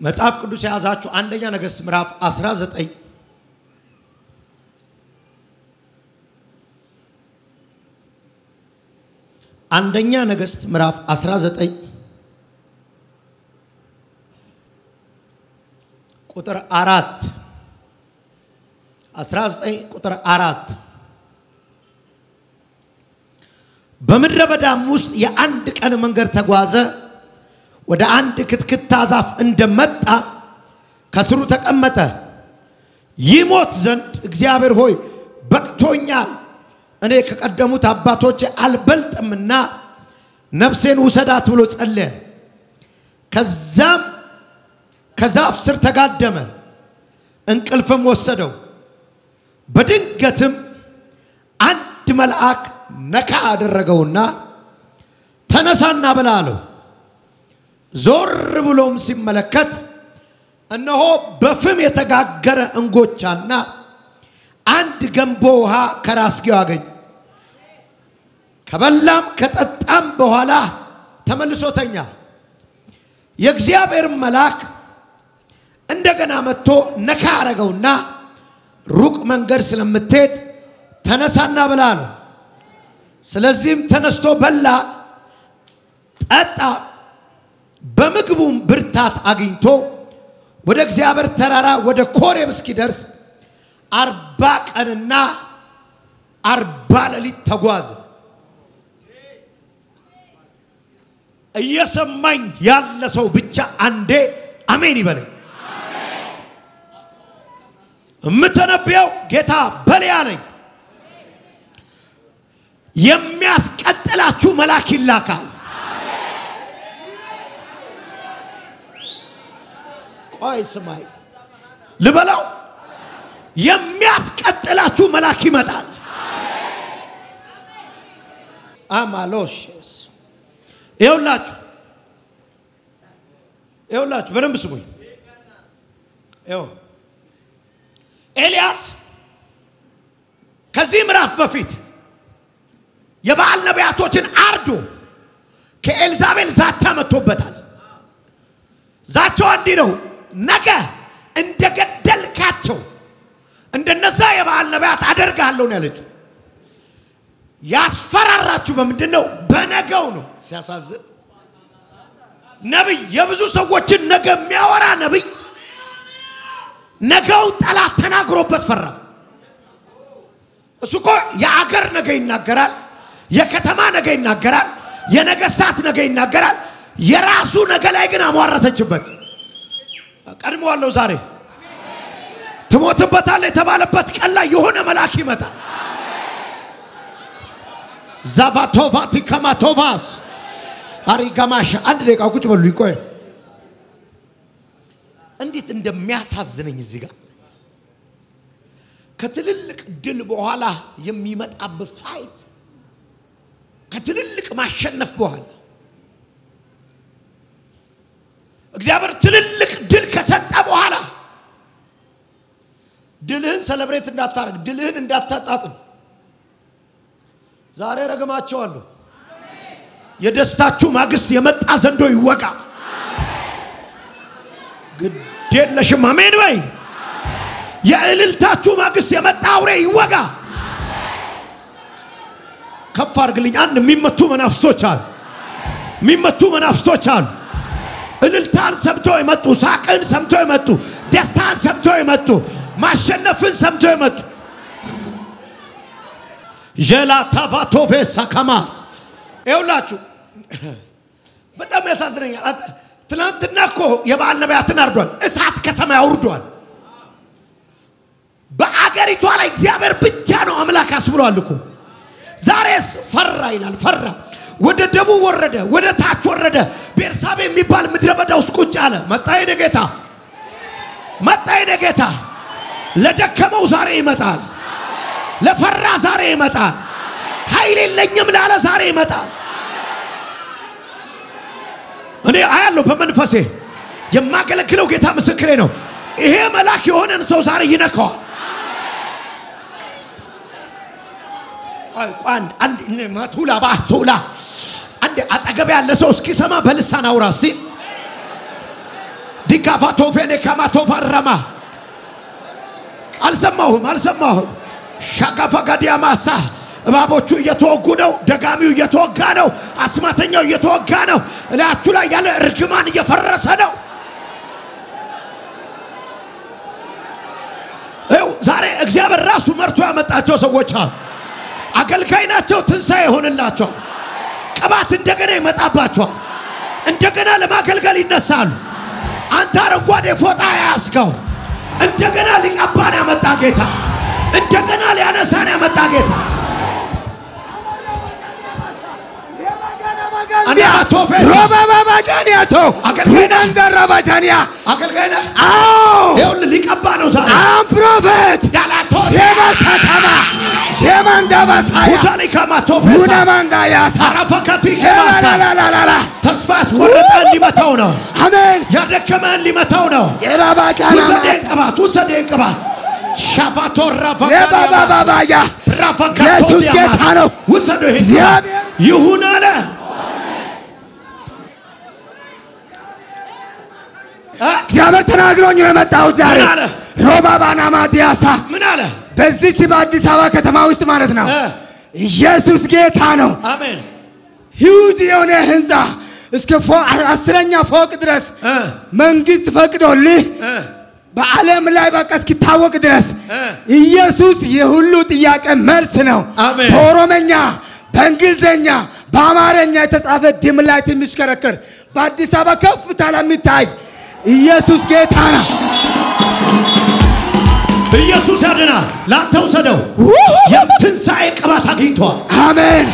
መጽሐፍ ቅዱስ ያዛችሁ አንደኛ ነገሥት ምዕራፍ 19 አንደኛ ነገሥት ምዕራፍ 19 ቁጥር 4 19 ቁጥር 4 በምድረ በዳም ውስጥ የአንድ ቀን መንገድ ተጓዘ ወደ አንድ ክትክታ ዛፍ እንደመጣ ከስሩ ተቀመጠ ይሞት ዘንድ እግዚአብሔር ሆይ በቅቶኛል እኔ ከቀደሙት አባቶቼ አልበልጥምና ነፍሴን ውሰዳት ብሎ ጸለየ ከዛም ከዛፍ ስር ተጋደመ እንቅልፍም ወሰደው በድንገትም አንድ መልአክ ነካ አደረገውና ተነሳና ብላ አለው ዞር ብሎም ሲመለከት እነሆ በፍም የተጋገረ እንጎቻና አንድ ገንቦ ውሃ ከራስጌው አገኘ ከበላም ከጠጣም በኋላ ተመልሶተኛ የእግዚአብሔር መልአክ እንደገና መጥቶ ነካ አረገውና ሩቅ መንገድ ስለምትሄድ ተነሳና ብላ አለው ስለዚህም ተነስቶ በላ ጠጣ በምግቡም ብርታት አግኝቶ ወደ እግዚአብሔር ተራራ ወደ ኮሬብ እስኪደርስ 40 ቀንና 40 ሌሊት ተጓዘ እየሰማኝ ያለ ሰው ብቻ አንዴ አሜን ይበል አሜን እምተነብየው ጌታ በል ያለኝ የሚያስቀጥላችሁ መልአክ ይላካል ቆይ ስማይ ልበላው የሚያስቀጥላችሁ መልአክ ይመጣል አማሎሽስ ይውላችሁ በደንብ ስሙኝ ኤልያስ ከዚህ ምዕራፍ በፊት የባል ነቢያቶችን አርዶ ከኤልዛቤል ዛቻ መጥቶበታል ዛቻው እንዲህ ነው ነገ እንደገደልካቸው እንደነዛ የባል ነቢያት አደርጋለሁ ነው ያለችው ያስፈራራችሁ በምንድነው በነገው ነው ሲያሳዝን ነብይ የብዙ ሰዎችን ነገ የሚያወራ ነብይ ነገው ጠላት ተናግሮበት ፈራ እሱኮ የአገር ነገ ይናገራል የከተማ ነገ ይናገራል የነገስታት ነገ ይናገራል የራሱ ነገ ላይ ግን አሟረተችበት ቀድሞዋለሁ ዛሬ ትሞትበታል የተባለበት ቀን ላይ የሆነ መልአክ ይመጣል ዛቫቶቫቲ ከማቶቫስ አሪጋማሽ አንድ ደቂቃ ቁጭ በሉ ይቆይ እንዴት እንደሚያሳዝነኝ እዚህ ጋር ከትልልቅ ድል በኋላ የሚመጣበት ፋይት ከትልልቅ ማሸነፍ በኋላ እግዚአብሔር ትልልቅ ድል ከሰጠ በኋላ ድልህን ሰለብሬት እንዳታረግ ድልህን እንዳታጣጥም ዛሬ ረገማቸዋለሁ የደስታችሁ ማግስት የመጣ ዘንዶ ይወጋ ግዴለሽም አሜን በይ የእልልታችሁ ማግስት የመጣ አውሬ ይወጋ ከፍ አድርግልኝ አንድ የሚመቱ መናፍስቶች አሉ እልልታን ሰምተው ይመጡ ሳቅን ሰምተው ይመጡ ደስታን ሰምተው ይመጡ ማሸነፍን ሰምተው ይመጡ ጀላ ታቫቶቬ ሳካማ ይውላችሁ በጣም ያሳዝነኛል ትናንትና እኮ የባል ነቢያትን አርዷል እሳት ከሰማይ አውርዷል በአገሪቷ ላይ እግዚአብሔር ብቻ ነው አምላክ አስብሏል እኮ ዛሬስ ፈራ ይላል ፈራ ወደ ደቡብ ወረደ ወደ ታች ወረደ ቤርሳቤ የሚባል ምድረ በዳ ውስጥ ቁጭ አለ መጣ የኔ ጌታ ለደከመው ዛሬ ይመጣል ለፈራ ዛሬ ይመጣል ኃይል የለኝም ላለ ዛሬ ይመጣል እኔ አያለሁ በመንፈሴ የማገለግለው ጌታ ምስክሬ ነው ይሄ መልአክ የሆነን ሰው ዛሬ ይነካዋል አንድ ማቱላ ባቱላ አንድ አጠገብ ያለ ሰው እስኪ ሰማ በልሳን አውራ እስቲ ዲካፋቶፌኔ ከማቶፈረማ አልሰማሁም ሻጋፋጋዲያማሳ እባቦቹ እየተወጉ ነው ደጋሚው እየተወጋ ነው አስማተኛው እየተወጋ ነው እላችሁ ላይ ያለ እርግማን እየፈረሰ ነው ዛሬ እግዚአብሔር ራሱ መርቶ ያመጣቸው ሰዎች አገልጋይ ናቸው ትንሳኤ ሆነላቸው ቅባት እንደገና ይመጣባቸዋል እንደገና ለማገልገል ይነሳሉ አንተ አረንጓዴ ፎጣ ያስከው እንደገና ሊቀባን ያመጣ ጌታ እንደገና ሊያነሳን ያመጣ ጌታ አና ቶፌስ ሮባባባጃኒያቶ ሁናንዳራባጃኒያ አገልጋይና አው ይሁን ሊቀባ ነው ዛሬ ፕሮፌት ዳላቶ ሸማሳታማ ሸማንዳባሳያ ሁሳሊካማ ቶፌስ ሁናማንዳያሳ አራፋካቱ ይከማሳ ላላላላ ተስፋስ ወረጣን ሊመታው ነው አሜን ያደከመን ሊመታው ነው የራባካና ውሰደን ቅባት ሻፋቶ ራፋካዲያ የባባባባያ ራፋካቶ ኢየሱስ ጌታ ነው ውሰዱ እግዚአብሔር ይሁን አለ እግዚአብሔር ተናግሮኝ ነው የመጣሁት ዛሬ ሮባባና ማዲያሳ ምን አለ በዚህች በአዲስ አበባ ከተማ ውስጥ ማለት ነው ኢየሱስ ጌታ ነው አሜን ሂውጅ የሆነ ህንጻ እስከ 10ኛ ፎቅ ድረስ መንግስት ፈቅዶልህ በዓለም ላይ በቃ እስኪታወቅ ድረስ ኢየሱስ የሁሉ ጥያቄ መልስ ነው በኦሮምኛ በእንግሊዘኛ በአማርኛ የተጻፈ ዲም ላይት የሚሽከረከር በአዲስ አበባ ከፍታ ላይ የሚታይ ኢየሱስ ጌታ ነው ኢየሱስ ያድና ላንተው ሰደው የትንሳኤ ቅባት አግኝቷል አሜን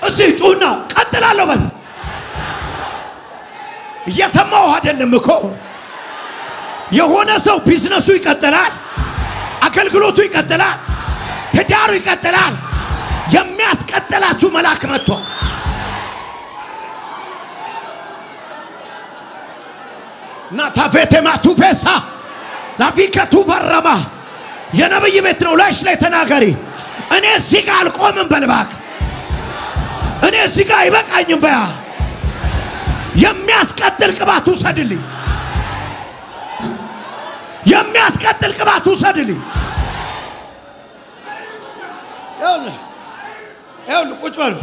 እሺ ጩና ቀጥላለሁ በል እየሰማው አይደለም እኮ የሆነ ሰው ቢዝነሱ ይቀጥላል አገልግሎቱ ይቀጥላል ትዳሩ ይቀጥላል የሚያስቀጥላችሁ መልአክ መጥቷል ናታፌቴማ ቱፌሳ ላፊከቱ ፈረማ የነብይ ቤት ነው ላሽ ላይ ተናገሪ እኔ እዚህ ጋር አልቆምም በልባክ እኔ እዚህ ጋር አይበቃኝም በያ የሚያስቀጥል ቅባት ውሰድልኝ የሚያስቀጥል ቅባት ውሰድልኝ ይኸውልህ ቁጭ በሉ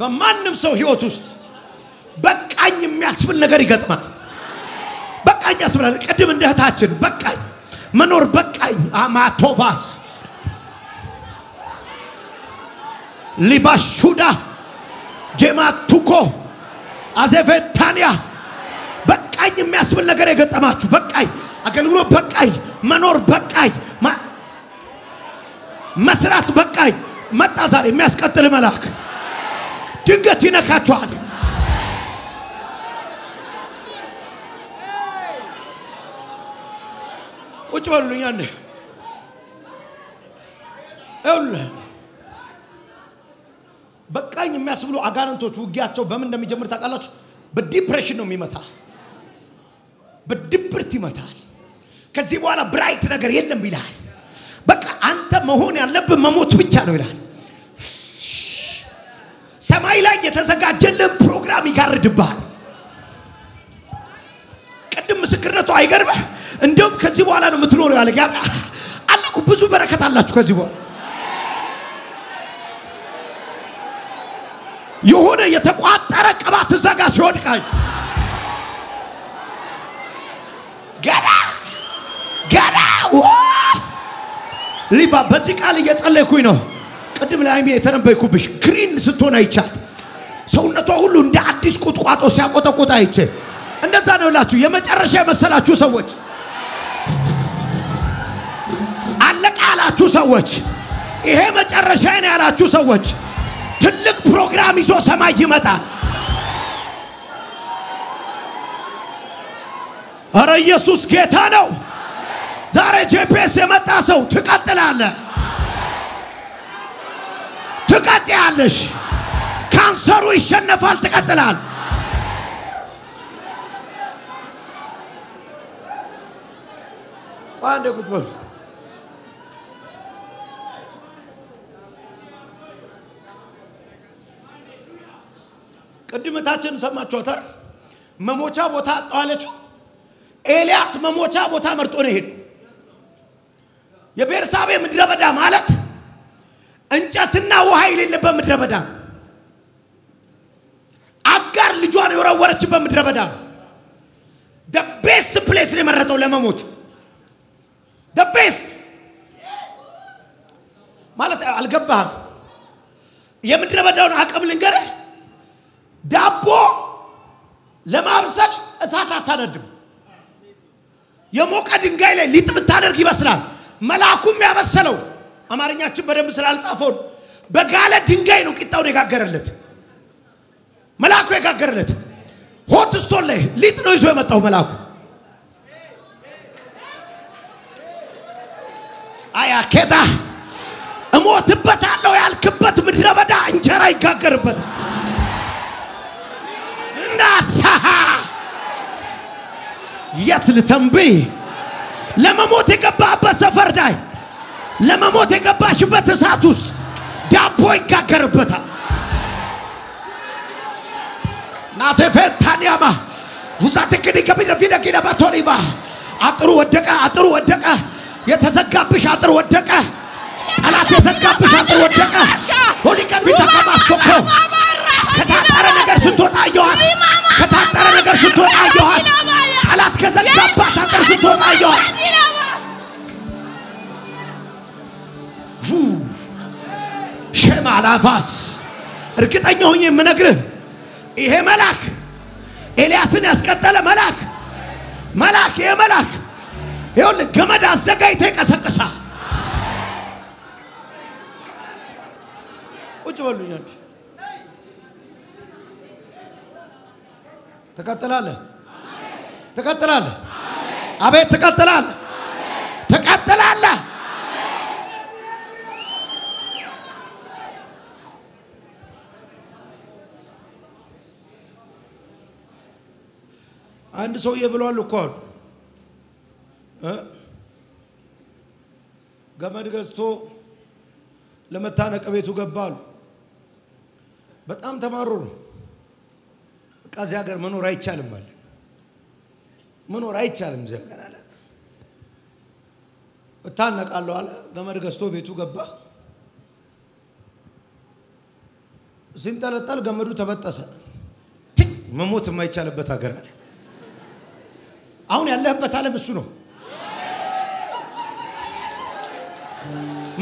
በማንም ሰው ህይወት ውስጥ በቃኝ የሚያስብል ነገር ይገጥማል በቃኝ ያስብላል ቀድም እንደታችን በቃኝ መኖር በቃኝ አማቶቫስ ሊባሹዳ ጀማቱኮ አዘፈታኒያ በቃኝ የሚያስብል ነገር የገጠማችሁ በቃኝ አገልግሎት በቃኝ መኖር በቃኝ መስራት በቃኝ መጣ ዛሬ የሚያስቀጥል መልአክ ድንገት ይነካችኋል ቁጭ በሉኝ አንዴ በቃኝ የሚያስብሉ አጋንንቶች ውጊያቸው በምን እንደሚጀምር ታውቃላችሁ በዲፕሬሽን ነው የሚመታ በድብርት ይመታል ከዚህ በኋላ ብራይት ነገር የለም ይላል በቃ አንተ መሆን ያለብህ መሞት ብቻ ነው ይላል ሰማይ ላይ የተዘጋጀልን ፕሮግራም ይጋርድብሃል ቀድም ምስክርነቱ አይገርምህ እንደውም ከዚህ በኋላ ነው የምትኖረው ያለ ጋር አላኩ ብዙ በረከት አላችሁ ከዚህ በኋላ የሆነ የተቋጠረ ቅባት ዘጋ ሲወድቃይ ገና ሊባ በዚህ ቃል እየጸለይኩኝ ነው ቀድም ላይ የተነበይኩብሽ ግሪን ስትሆን አይቻት ሰውነቷ ሁሉ እንደ አዲስ ቁጥቋጦ ሲያቆጠቁጣ አይቼ እንደዛ ነው ላችሁ የመጨረሻ የመሰላችሁ ሰዎች አለቃላችሁ ሰዎች ይሄ መጨረሻ ነው ያላችሁ ሰዎች ትልቅ ፕሮግራም ይዞ ሰማይ ይመጣል አረ ኢየሱስ ጌታ ነው ዛሬ ጄፒኤስ የመጣ ሰው ትቀጥያለሽ ካንሰሩ ይሸነፋል ትቀጥላል ቋንዴ ቁጭ በሉ ቅድመታችን ሰማችኋታል መሞቻ ቦታ አጣለችው ኤልያስ መሞቻ ቦታ መርጦ ነው ሄደ የቤርሳቤ ምድረ በዳ ማለት እንጨትና ውሃ የሌለበት ምድረ በዳ አጋር ልጇን የወረወረችበት ምድረ በዳ the best place ነው መረጠው ለመሞት the best ማለት አልገባህም የምድረ በዳውን አቀም ልንገርህ ዳቦ ለማብሰል እሳት አታነድም የሞቀ ድንጋይ ላይ ሊጥ ብታደርግ ይበስላል መልአኩም ያበሰለው አማርኛችን በደንብ ስላልጻፈው በጋለ ድንጋይ ነው ቂጣውን የጋገረለት መልአኩ የጋገረለት ሆት ስቶን ላይ ሊጥ ነው ይዞ የመጣው መልአኩ አያ ከዳ እሞትበታለሁ ያልክበት ምድረ በዳ እንጀራ ይጋገርበት እንዳሳሃ የትልተንብይ ለመሞት የገባበት ሰፈር ዳይ ለመሞት የገባችበት እሳት ውስጥ ዳቦ ይጋገርበታል ናተፈታኒያማ ውዛተከዲ ከቢደፊደ ኪዳ ባቶሪባ አጥሩ ወደቀ የተዘጋብሽ አጥር ወደቀ ጠላት የዘጋብሽ አጥር ወደቀ ሆሊ ከፊታ ከማሶኮ ከታጠረ ነገር ስትወጣ አየኋት ከታጠረ ነገር ስትወጣ አየኋት ጠላት ከዘጋባት አጥር ስትወጣ አየኋት ሸማላፋስ እርግጠኛ ሆኜ የምነግርህ ይሄ መልአክ ኤልያስን ያስቀጠለ መልአክ ይሄ መልአክ ይኸውልህ ገመድ አዘጋጅቶ ይቀሰቅሳ ቁጭ በሉኛል ተቀጥላለህ አቤት ተቀጥላለህ አንድ ሰው ይብሏል እኮ ገመድ ገዝቶ ለመታነቅ ቤቱ ገባሉ በጣም ተማሩ ከዚያ ሀገር መኖር አይቻልም ማለት መኖር አይቻልም እዚያ ሀገር አለ እታነቃለሁ አለ ገመድ ገዝቶ ቤቱ ገባ ሲንጠለጠል ገመዱ ተበጠሰ መሞት የማይቻልበት ሀገር አለ አሁን ያለህበት ዓለም እሱ ነው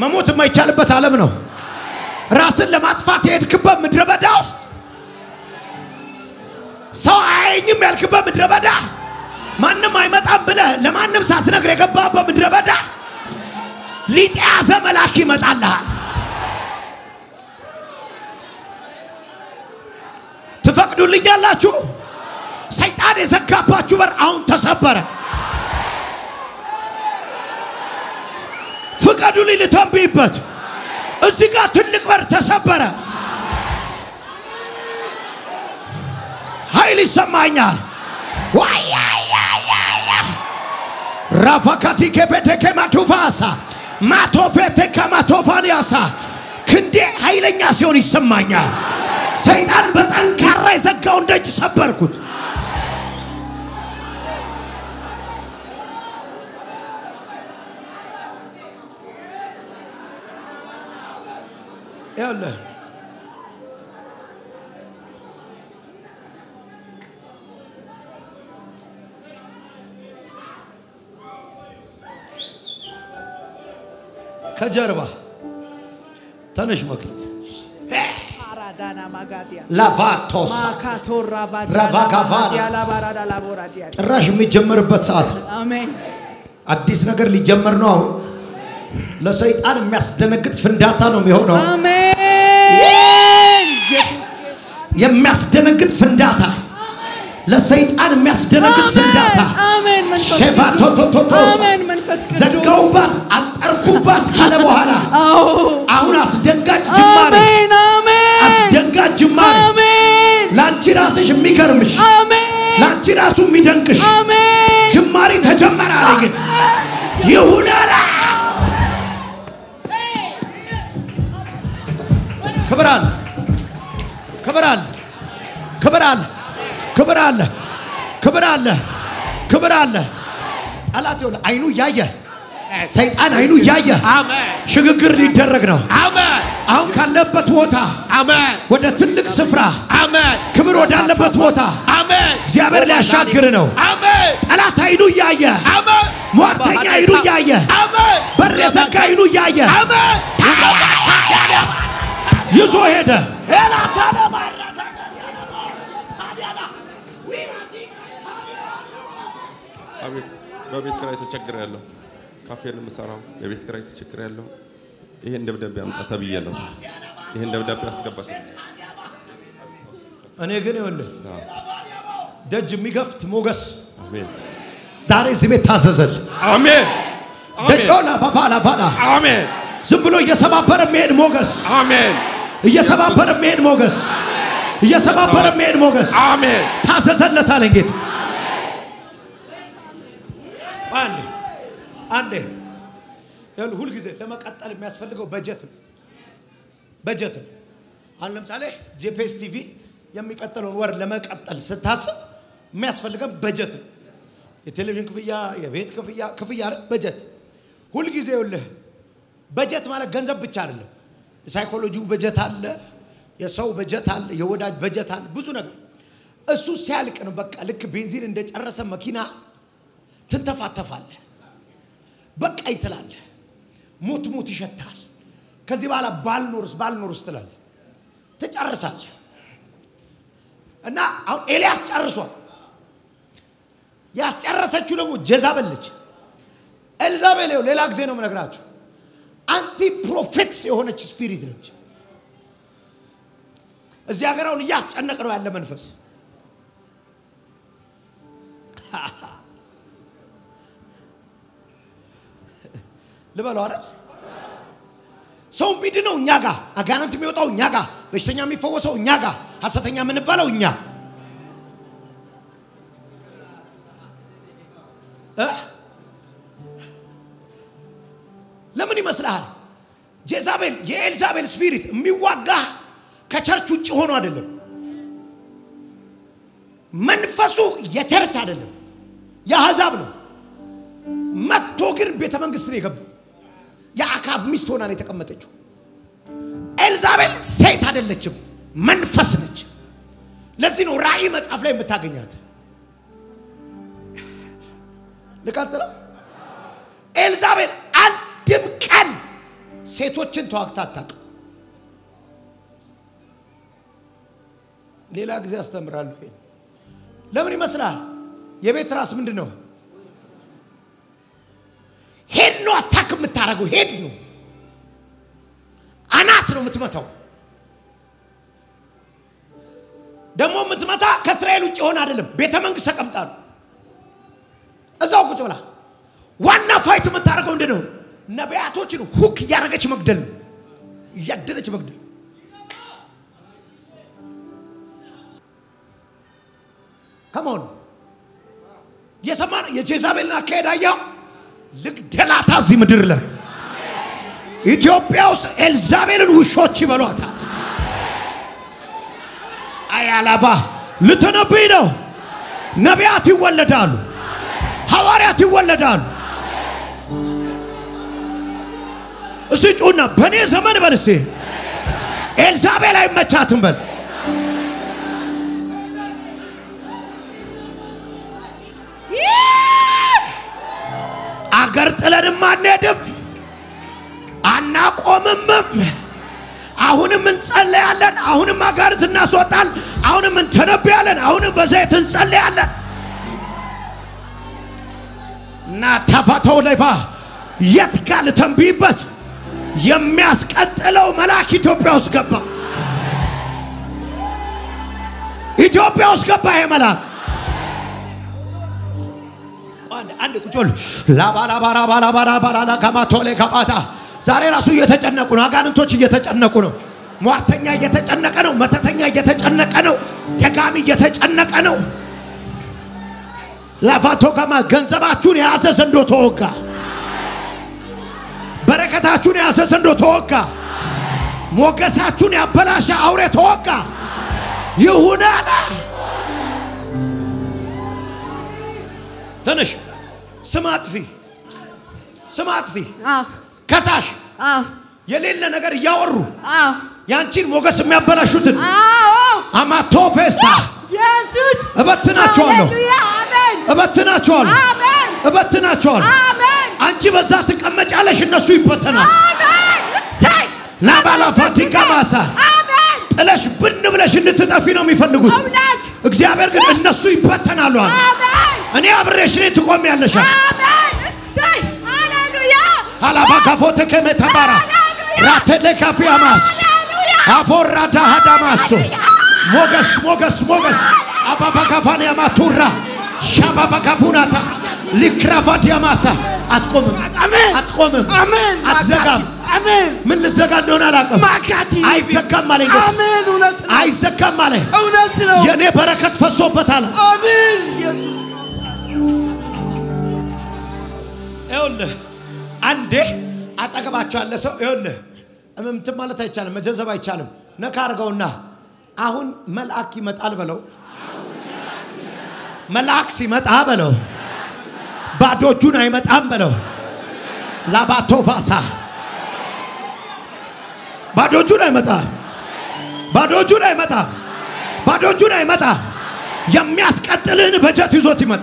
መሞት የማይቻልበት ዓለም ነው ራስን ለማጥፋት የሄድክበት ምድረ በዳ ውስጥ ሰው አይኝም ያልክበት ምድረ በዳ ማንንም አይመጣም ብለህ ለማንም ሳትነግር የገባህበት ምድረ በዳ ሊጥ ያዘ መልአክ ይመጣልሃል ትፈቅዱልኛላችሁ ሰይጣን የዘጋባችሁ በር አሁን ተሰበረ ፍቀዱልኝ ልተንብይበት እዚህ ጋር ትልቅ በር ተሰበረ ኃይል ይሰማኛል ራፋካቲ ከበተከ ማቶፋሳ ማቶፈተ ከማቶፋኒያሳ ክንዴ ኃይለኛ ሲሆን ይሰማኛል ሰይጣን በጠንካራ የዘጋውን ደጅ ሰበርኩት ያለ ከጀርባ ተነሽ መክሊት አራዳና ማጋዲያ ላቫቶስ ማካቶራ ራቫካቫዲያ ላቦራዲያ ጭራሽ የሚጀመርበት ሰዓት አሜን አዲስ ነገር ሊጀመር ነው አሁን ለሰይጣን የሚያስደነግጥ ፍንዳታ ነው የሚሆነው አሜን ኢየሱስ የሚያስደነግጥ ፍንዳታ ለሰይጣን የሚያስደነግጥ ፍንዳታ አሜን መንፈስ ቅዱስ ዘጋውባት አጠርኩባት ካለ በኋላ አሁን አስደንጋጭ ጅማሬ አስደንጋጭ ጅማሬ ላንቺ ራስሽ የሚገርምሽ ላንቺ ራሱ የሚደንቅሽ ጅማሬ ተጀመረ አለኝ ይሁንና ክብር አለ ክብር አለ ጠላት ይወለ አይኑ ያየ ሰይጣን አይኑ ያየ አሜን ሽግግር ሊደረግ ነው አሜን አሁን ካለበት ቦታ አሜን ወደ ትልቅ ስፍራ አሜን ክብር ወዳለበት ቦታ አሜን እግዚአብሔር ሊያሻግር ነው አሜን ጠላት አይኑ ያየ አሜን ሟርተኛ አይኑ ያየ አሜን በረሰካ አይኑ ያየ አሜን ይዞ ሄደ አቤት በቤት ኪራይ ተቸግሬያለሁ ካፌን የምሰራው የቤት ኪራይ ተቸግሬያለሁ ይሄን ደብዳቤ አምጣ ተብያለሁ ይሄን ደብዳቤ አስገባኝ እኔ ግን ይኸውልህ ደጅ የሚገፍት ሞገስ አሜን ዛሬ እዚህ ቤት ታዘዘል አሜን ደጆላ ባባላ ባላ አሜን ዝም ብሎ እየሰባበረ መሄድ ሞገስ አሜን እየሰባበረ መሄድ ሞገስ እየሰባበረ መሄድ ሞገስ አሜን ታዘዘለት አለ ጌታ አንዴ ያለው ሁሉ ጊዜ ለመቀጠል የሚያስፈልገው በጀት ነው አሁን ለምሳሌ ጄፒኤስ ቲቪ የሚቀጥለውን ወር ለመቀጠል ስታስብ የሚያስፈልገው በጀት ነው የቴሌቪዥን ክፍያ የቤት ክፍያ አለ በጀት ሁሉ ጊዜ ይኸውልህ በጀት ማለት ገንዘብ ብቻ አይደለም ሳይኮሎጂው በጀት አለ የሰው በጀት አለ የወዳጅ በጀት አለ ብዙ ነገር እሱ ሲያልቅ ነው በቃ ልክ ቤንዚን እንደጨረሰ መኪና ትንተፋተፋለ በቃ ይተላል ሞት ይሸታል ከዚህ በኋላ ባልኖርስ ትላል ተጨርሳል እና አሁን ኤልያስ ጨርሷል ያስጨረሰችው ደግሞ ጀዛቤል ልጅ ኤልዛቤል ሌላ ጊዜ ነው የምነግራችሁ አንቲ ፕሮፌትስ የሆነች ስፒሪት ነች እዚህ ሀገራውን እያስጨነቀ ነው ያለ መንፈስ ልበለው አይደል ሰው ቢድነው እኛ ጋር አጋንንት የሚወጣው እኛ ጋር በሽተኛ የሚፈወሰው እኛ ጋር ሐሰተኛ የምንባለው እኛ ለምን ይመስልሃል ጄዛቤል የኤልዛቤል ስፒሪት የሚዋጋ ከቸርች ውጭ ሆኖ አይደለም መንፈሱ የቸርች አይደለም የአሕዛብ ነው መጥቶ ግን ቤተ መንግስት ነው የገባው የአካብ ሚስት ሆና ነው የተቀመጠችው ኤልዛቤል ሴት አይደለችም መንፈስ ነች ለዚህ ነው ራእይ መጽሐፍ ላይ የምታገኛት ልቀጥለው ኤልዛቤል አንድም ቀን ሴቶችን ተዋግታ አታውቅም ሌላ ጊዜ አስተምራለሁ ለምን ይመስላል የቤት ራስ ምንድነው ሄድ ነው አታክ የምታረገው ሄድ ነው አናት ነው የምትመታው ደግሞ የምትመታ ከእስራኤል ውጭ ሆነ አይደለም ቤተ መንግስት ተቀምጣ ነው እዛው ቁጭ ብላ ዋና ፋይት የምታረገው እንደነው ነቢያቶችን ሁክ ያረገች መግደል ነው ያደረች መግደል ከመሆን የሰማን የጄዛቤልን አካሄድ አያው ልግደላታ እዚህ ምድር ላይ ኢትዮጵያ ውስጥ ኤልዛቤልን ውሾች ይበሏታል አያላባ ልትነብይ ነው ነቢያት ይወለዳሉ ሐዋርያት ይወለዳሉ እሱ ጩና በኔ ዘመን በልሴ ኤልዛቤል አይመቻትም በል አገር ጥለንም አንሄድም አናቆምም አሁንም እንጸልያለን አሁንም አጋርት እናስወጣል አሁንም እንተነብያለን አሁንም በዘይት እንጸልያለን እና ተፈተው ለፋ የትጋል ተንቢበት የሚያስቀጥለው መልአክ ኢትዮጵያ ውስጥ ገባ ኢትዮጵያ ውስጥ ገባ ይሄ መልአክ አንድ ቁጭል ላባላባራባራባራባራ ከማቶሌ ከባታ ዛሬ ራሱ እየተጨነቁ ነው አጋንንቶች እየተጨነቁ ነው ሟርተኛ እየተጨነቀ ነው መተተኛ እየተጨነቀ ነው ደጋሚ እየተጨነቀ ነው ለፋቶ ከማ ገንዘባችሁን ያዘ ዘንዶ ተወጋ በረከታችሁን ያዘ ዘንዶ ተወጋ ሞገሳችሁን ያበላሻ አውሬ ተወጋ ይሁን አለ ተነሽ ስም አጥፊ ከሳሽ የሌለ ነገር ያወሩ ያንቺን ሞገስ የሚያበላሹትን አማቶፔሳ ኢየሱስ እበትናቸዋለሁ አሜን አንቺ በዛ ተቀመጫለሽ እነሱ ይበተናል አሜን ላባላ ፋቲካ ማሳ አሜን ጥለሽ ብን ብለሽ እንድትጠፊ ነው የሚፈልጉት እግዚአብሔር ግን እነሱ ይበተናሉ አሜን እኔ አብሬሽ ነኝ ትቆሚያለሽ አሜን እሰይ ሃሌሉያ አላባካፎተ ከመታባራ ራተለ ካፊያማስ አፎራዳ ሀዳማሱ ሞገስ አባባካፋንያ ማቱራ ሻባባካፉናታ ሊክራፋዲያማሳ አትቆምም አሜን አትዘጋም አሜን ምን ልዘጋ እንደሆነ አላቀም አይዘጋም ማለት አሜን አይዘጋም ማለት እውነት ነው የኔ በረከት ፈሶበታል አሜን ኢየሱስ ይኸውልህ አንዴ አጠገባቸው ያለ ሰው ይኸውልህ እምምት ማለት አይቻልም መጀዘብ አይቻልም ነካ አርገውና አሁን መልአክ ይመጣል በለው መልአክ ሲመጣ በለው ባዶጁን አይመጣም በለው ላባቶፋሳ ባዶጁን አይመጣ የሚያስቀጥልህን በጀት ይዞት ይመጣ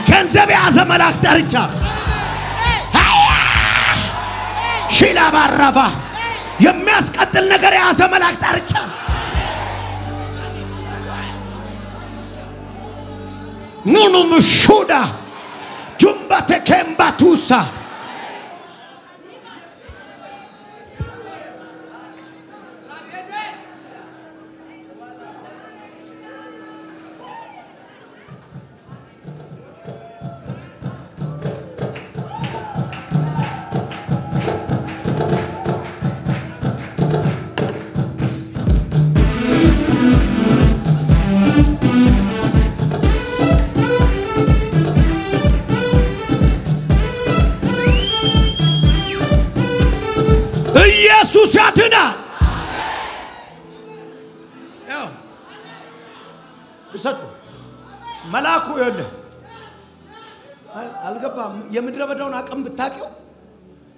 ገንዘብ ያዘ መልአክ ዳርቻ ሺላ ባራፋ የሚያስቀጥል ነገር ያዘ መልአክ ዳርቻ ኑኑ ምሹዳ ጁምባተ ከምባቱሳ ኢየሱስ ያድናል ያው እሰጡ መልአኩ ይወለ አልገባም የምድረ በዳውን አቀም ብታቂው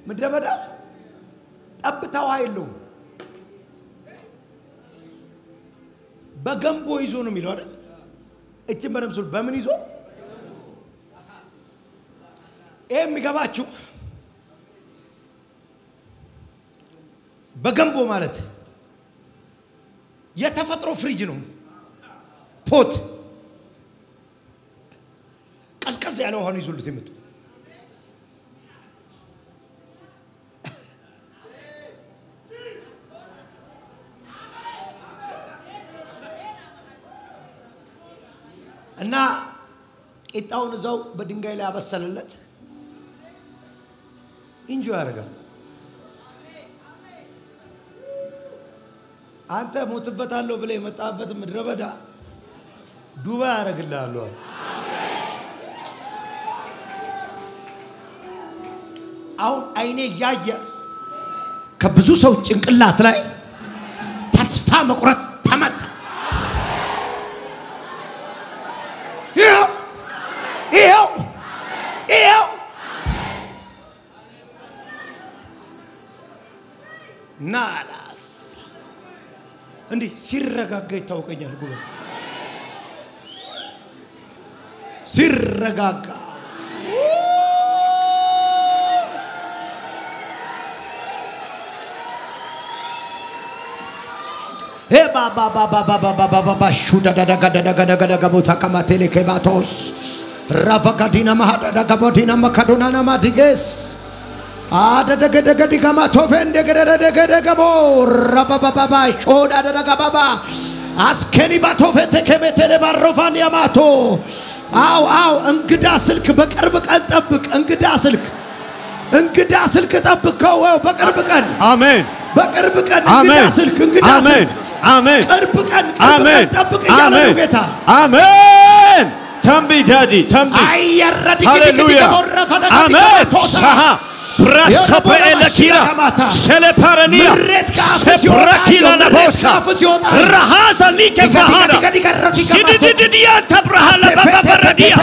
ምድረ በዳ ጠብታው አይለው በገንቦ ይዞ ነው የሚለው አይደል እቺን በረምሱል በምን ይዞ የሚገባችሁ በገንቦ ማለት የተፈጥሮ ፍሪጅ ነው ፖት ቀዝቀዝ ያለው ሆኖ ይዞልት ይመጣ እና ቂጣውን እዛው በድንጋይ ላይ አበሰለለት እንጆ ያረጋል አንተ ሞትበታለሁ ብለ የመጣበት ምድረ በዳ ዱባ ያረግልሃሉ አሁን አይኔ ያየ ከብዙ ሰው ጭንቅላት ላይ ተስፋ መቁረጥ ተመጣ ይሄው ናላስ እንዴ ሲረጋጋ ይታወቀኛል ጉባ ሲረጋጋ ባባ ሹዳ ዳጋ ቦታ ከማቴሌ ከባቶስ ራቫጋዲና ማሃዳ ጋቦዲና ማካዶናና ማዲጌስ አደደገደገዲ ከማቶፈ እንደገደደገደገቦ ራባባባ ሾዳ ዳጋ ባባ አስከኒ ባቶፈ ተከበተለ ባሮፋን ያማቶ አው እንግዳ ስልክ በቅርብ ቀን ጠብቅ እንግዳ ስልክ ጠብቀው በቅርብ ቀን አሜን በቅርብ ቀን እንግዳ ስልክ አሜን ቅርብ ቀን ጠብቅ ያለው ጌታ አሜን ተንቢ ዳዲ ተንቢ አያረዲ አሜን ሳሃ ብራሰበለኪራ ሰለፓረኒያ ሰብራኪላ ለቦሳ ረሃዛ ሊከፋሃዳ ሲዲዲዲያ ተብራሃለ በበረዲያ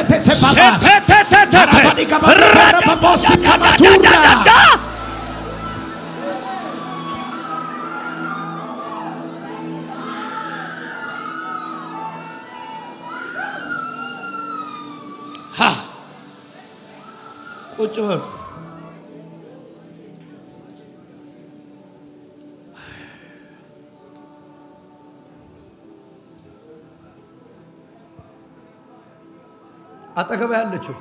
ቁጭ በሉ አጠገብ ያለችው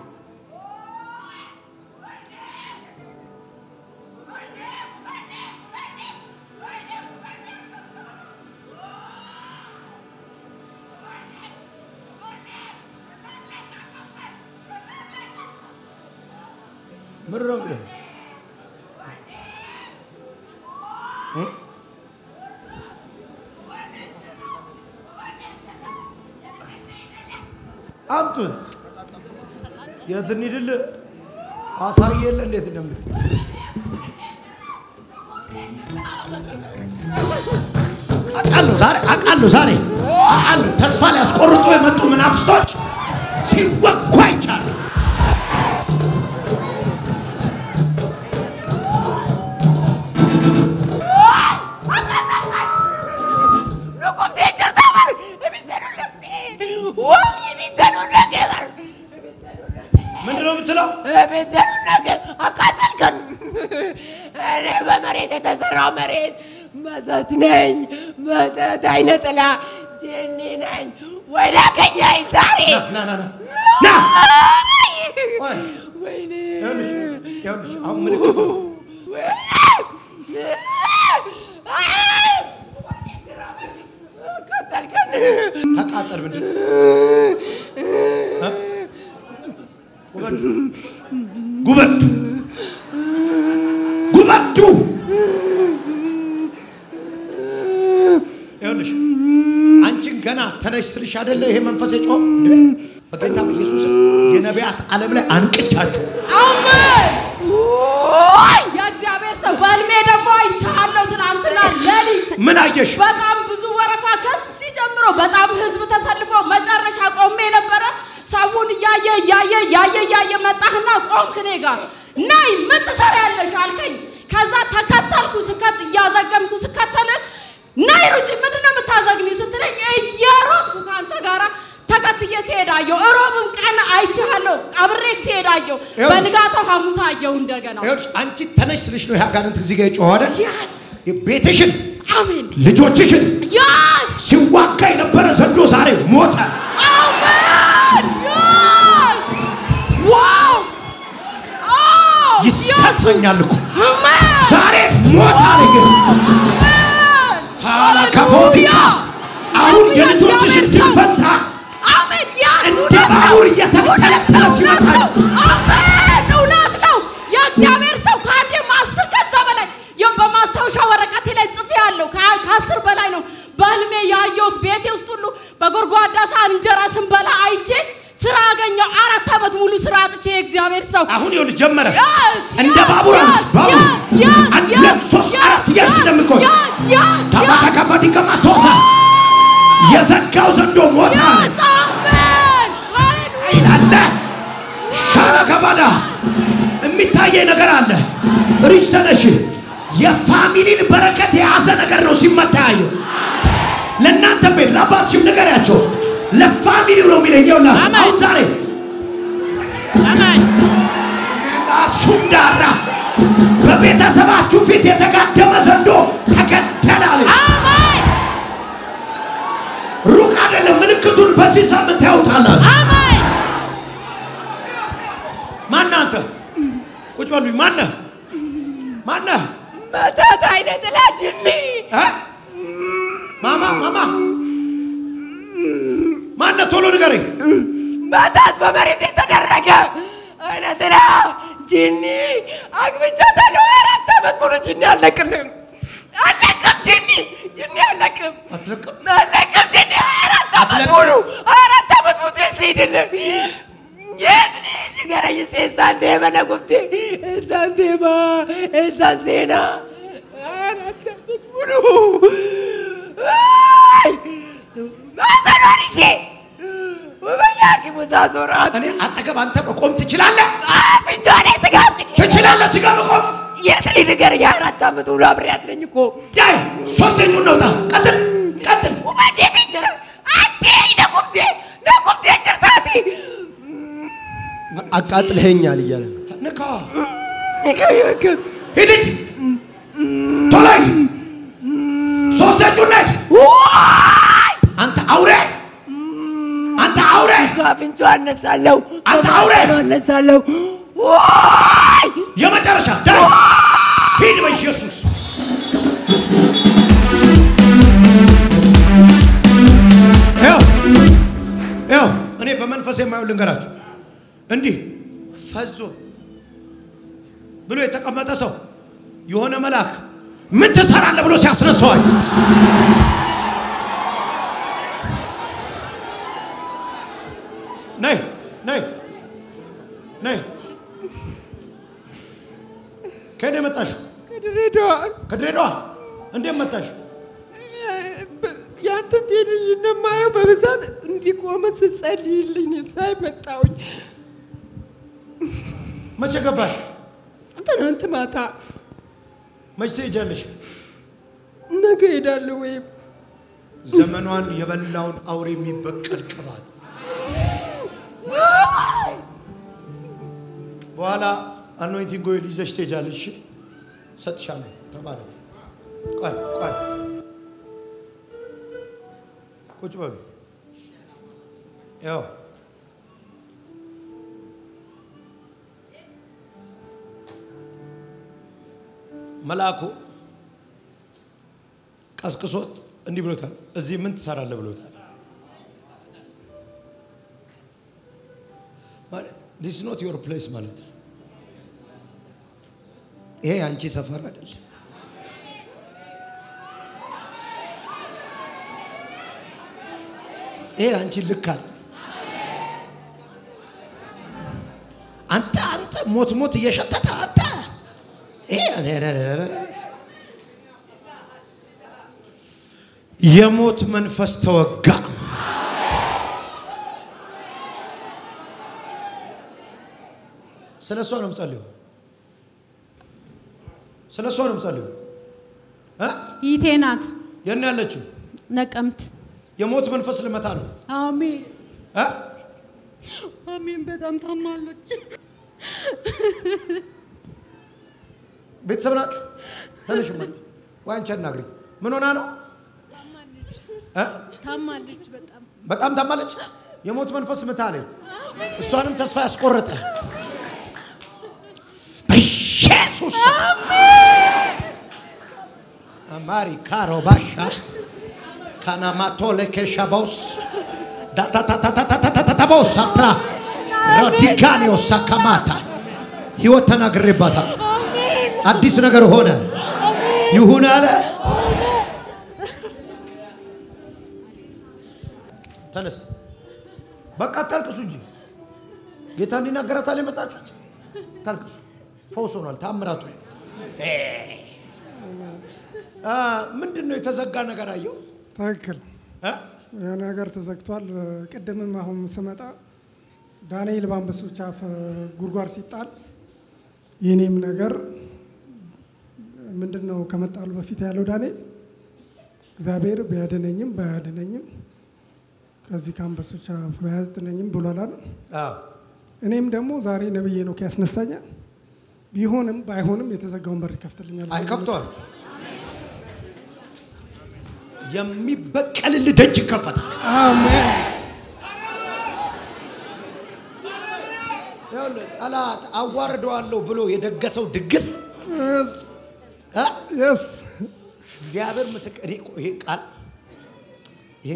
ምረም ነው አምጡት የትንይድል አሳየለ እንዴት እንደምትይ አቃሉ ዛሬ ተስፋ ሊያስቆርጡ የመጡ መናፍስቶች ሲወጉ አይቻሉ ምንድነው የምትለው? ቤተኑ ነገር አቃጠልከን። እኔ በመሬት የተሰራው መሬት መሰት ነኝ፣ መሰት አይነ ጥላ ጅኒ ነኝ። ወደ ከኛይ ዛሬ ና ወይኔ ያውልሽ አሁን ምልክቱ ተቃጠል ምንድን ጉበቱ ያውልሽ አንቺን ገና ተነሽ ስልሽ አይደለ ይሄ መንፈስ የጮኸው በጌታ በኢየሱስ የነቢያት ዓለም ላይ አንቅቻቸው አሜን የእግዚአብሔር ሰው በልሜ ደግሞ አይቻለሁ ትናንትና ሌሊት ምን አየሽ በጣም ብዙ ወረፋ ከዚህ ጀምሮ በጣም ህዝብ ተሰልፎ መጨረሻ ቆሜ ነበር ሰውን ያየ መጣህና ቆምክ እኔ ጋር ነይ ምን ትሰሪያለሽ አልከኝ ከዛ ተከተልኩ ያዘገምኩ ስከተል ነይ ሩጪ ምንድነው የምታዘግሚው ስትለኝ እየሮጥኩ ካንተ ጋራ ተከትዬ ሲሄዳየው እሮብም ቀን አይቻለሁ አብሬክ ሲሄዳየው በንጋታው ሐሙስ አየው እንደገና አንቺ ተነሽ ስልሽ ነው ያጋንንት እዚህ ጋር ይጮህ አይደል ቤትሽን አሜን ልጆችሽን ሲዋጋ የነበረ ዘንዶ ዛሬ ሞተ አሜን ዋው ይሰማኛል እኮ ዛሬ ሞት አለኝ ሃላ ካፖቲካ አሁን የልጆችሽን ትፈታ አሜን እንደ ባቡር እየተከተለ ሲመጣ አሜን እውነት ነው የእግዚአብሔር ሰው ካንዴ ማስር ከዛ በላይ በማስታወሻ ወረቀቴ ላይ ጽፌያለሁ ከ10 በላይ ነው በህልሜ ያየው ቤቴ ውስጥ ሁሉ በጎርጓዳ ሳህን እንጀራ ስንበላ አይቼ ስራ አገኘው 4 አመት ሙሉ ስራ አጥቼ የእግዚአብሔር ሰው አሁን ይኸውልሽ ጀመረ እንደ ባቡር ባቡር 1 2 3 4 እያልሽ እንደምትቆይ ታባካካፋዲ ከማቶሳ የዘጋው ዘንዶ ሞታ አሜን ሃሌሉያ ይላል ሻላ ከባዳ የሚታየኝ ነገር አለ ሪሽ ተነሽ የፋሚሊን በረከት የያዘ ነገር ነው ሲመታ ያየው ለእናንተ ቤት ለአባትሽም ንገሪያቸው ለፋሚሊው ነው የሚለየውላችሁ አሁን ዛሬ አሜን አሱንዳራ በቤተሰባችሁ ፊት የተጋደመ ዘንዶ ተከተላለ አሜን ሩቅ አይደለም ምልክቱን በዚህ ሳምንት ያውጣላችሁ አሜን ማናንተ ቁጭ በሉኝ ማነ መተት አይነ ጥላ ጅኒ ማማ ማነ ቶሎ ንገረኝ መተት በመሬት የተደረገ አይነ ጥላ ጅኒ አግብቻታለሁ 4 አመት ሙሉ ጅኒ አለቅም ጅኒ አለቅም ጅኒ 4 አመት ሙሉ 4 አመት ሙሉ ትሄድልህ ንገረኝ ሳንቴ በለጉብቴ ሳንቴማ ሳንቴና 4 አመት ሙሉ ማዘኗንሼ ወበየ ያኪሙ ዛዞራት እኔ አጠገብ አንተ መቆም ትችላለህ? አፍንጫኔ ስጋብ ትችላለህ? ስጋ መቆም የትሪ ነገር ያ4 ዓመት ሁሉ አብሬያት ነኝ እኮ ዳይ ሶስት እጁን ነውጣ ቀጥል ቀጥል ወዴት እንጀራ አቴ ነቁምቴ ጭርታቲ አቃጥለኸኛል እያለ ንካ ይከብክ ሂድ ቶላይ ሶስት እጁን ነድ አንተ አውሬ ካፍንጫ አነሳለሁ አንተ አውሬ አነሳለሁ የመጨረሻ ዳይ ሂድ በኢየሱስ ያው እኔ በመንፈስ የማየው ልንገራችሁ እንዲህ ፈዞ ብሎ የተቀመጠ ሰው የሆነ መልአክ ምን ትሰራለህ ብሎ ሲያስነሳዋል ነይ ከኔ መጣሽ ከድሬዳዋ እንዴት መጣሽ ያንተ ቴሌቪዥን ማየው በብዛት እንዲቆም ስትጸልይልኝ ሳይ መጣሁኝ መቼ ገባሽ ትናንት ማታ መቼ ትሄጃለሽ ነገ ሄዳለሁ ወይ ዘመኗን የበላውን አውሬ የሚበቀል ቅባት በኋላ አኖይንቲንግ ኦይል ይዘሽ ትሄጃለሽ ሰጥሻለሁ ተባረክ ቆይ ቁጭ በሉ ያው መልአኩ ቀስቅሶት እንዲህ ብሎታል እዚህ ምን ትሰራለህ ብሎታል this is not your place ማለት ይሄ አንቺ ሰፈር አይደል ይሄ አንቺ ልክ አይደል አንተ ሞት እየሸተተ አንተ የሞት መንፈስ ተወጋ ስለሷ ነው የምጸልየው ይቴናት የኔ ያለችው ነቀምት የሞት መንፈስ ልመታ ነው አሜን አሜን በጣም ታማለች ቤተሰብ ናችሁ ተነሽ ማለት ዋንቻ እናግሪ ምን ሆና ነው ታማለች በጣም ታማለች የሞት መንፈስ ምታ አለኝ እሷንም ተስፋ ያስቆረጠ በኢየሱስ አሜን አማሪ ካሮባሻ ካናማቶለ ከሻቦስ ዳታታታታታታታቦስ አፕራ ራዲካኒዮ ሳካማታ ህይወት ተናግሬባታል አዲስ ነገር ሆነ ይሁን አለ ተነስ በቃ ታልቅሱ እንጂ ጌታ እንዲናገራታል የመጣችሁት ታልቅሱ ፈውስ ሆኗል ታምራቱ ምንድነው የተዘጋ ነገር አየው ትክክል የሆነ ነገር ተዘግቷል ቅድምም አሁን ስመጣ ዳንኤል ባንበሶች አፍ ጉርጓር ሲጣል የኔም ነገር ምንድነው ከመጣሉ በፊት ያለው ዳንኤል እግዚአብሔር ቢያድነኝም ባያድነኝም ከዚህ ካምበሶች አፍ ባያድነኝም ብሏላል እኔም ደግሞ ዛሬ ነብዬ ነው ያስነሳኛ ቢሆንም ባይሆንም የተዘጋውን በር ይከፍትልኛል አይከፍቷል የሚበቀልል ደጅ ይከፈታል አሜን ያለ ጠላት አዋርደዋለሁ ብሎ የደገሰው ድግስ yes እግዚአብሔር ምስክር ይሄን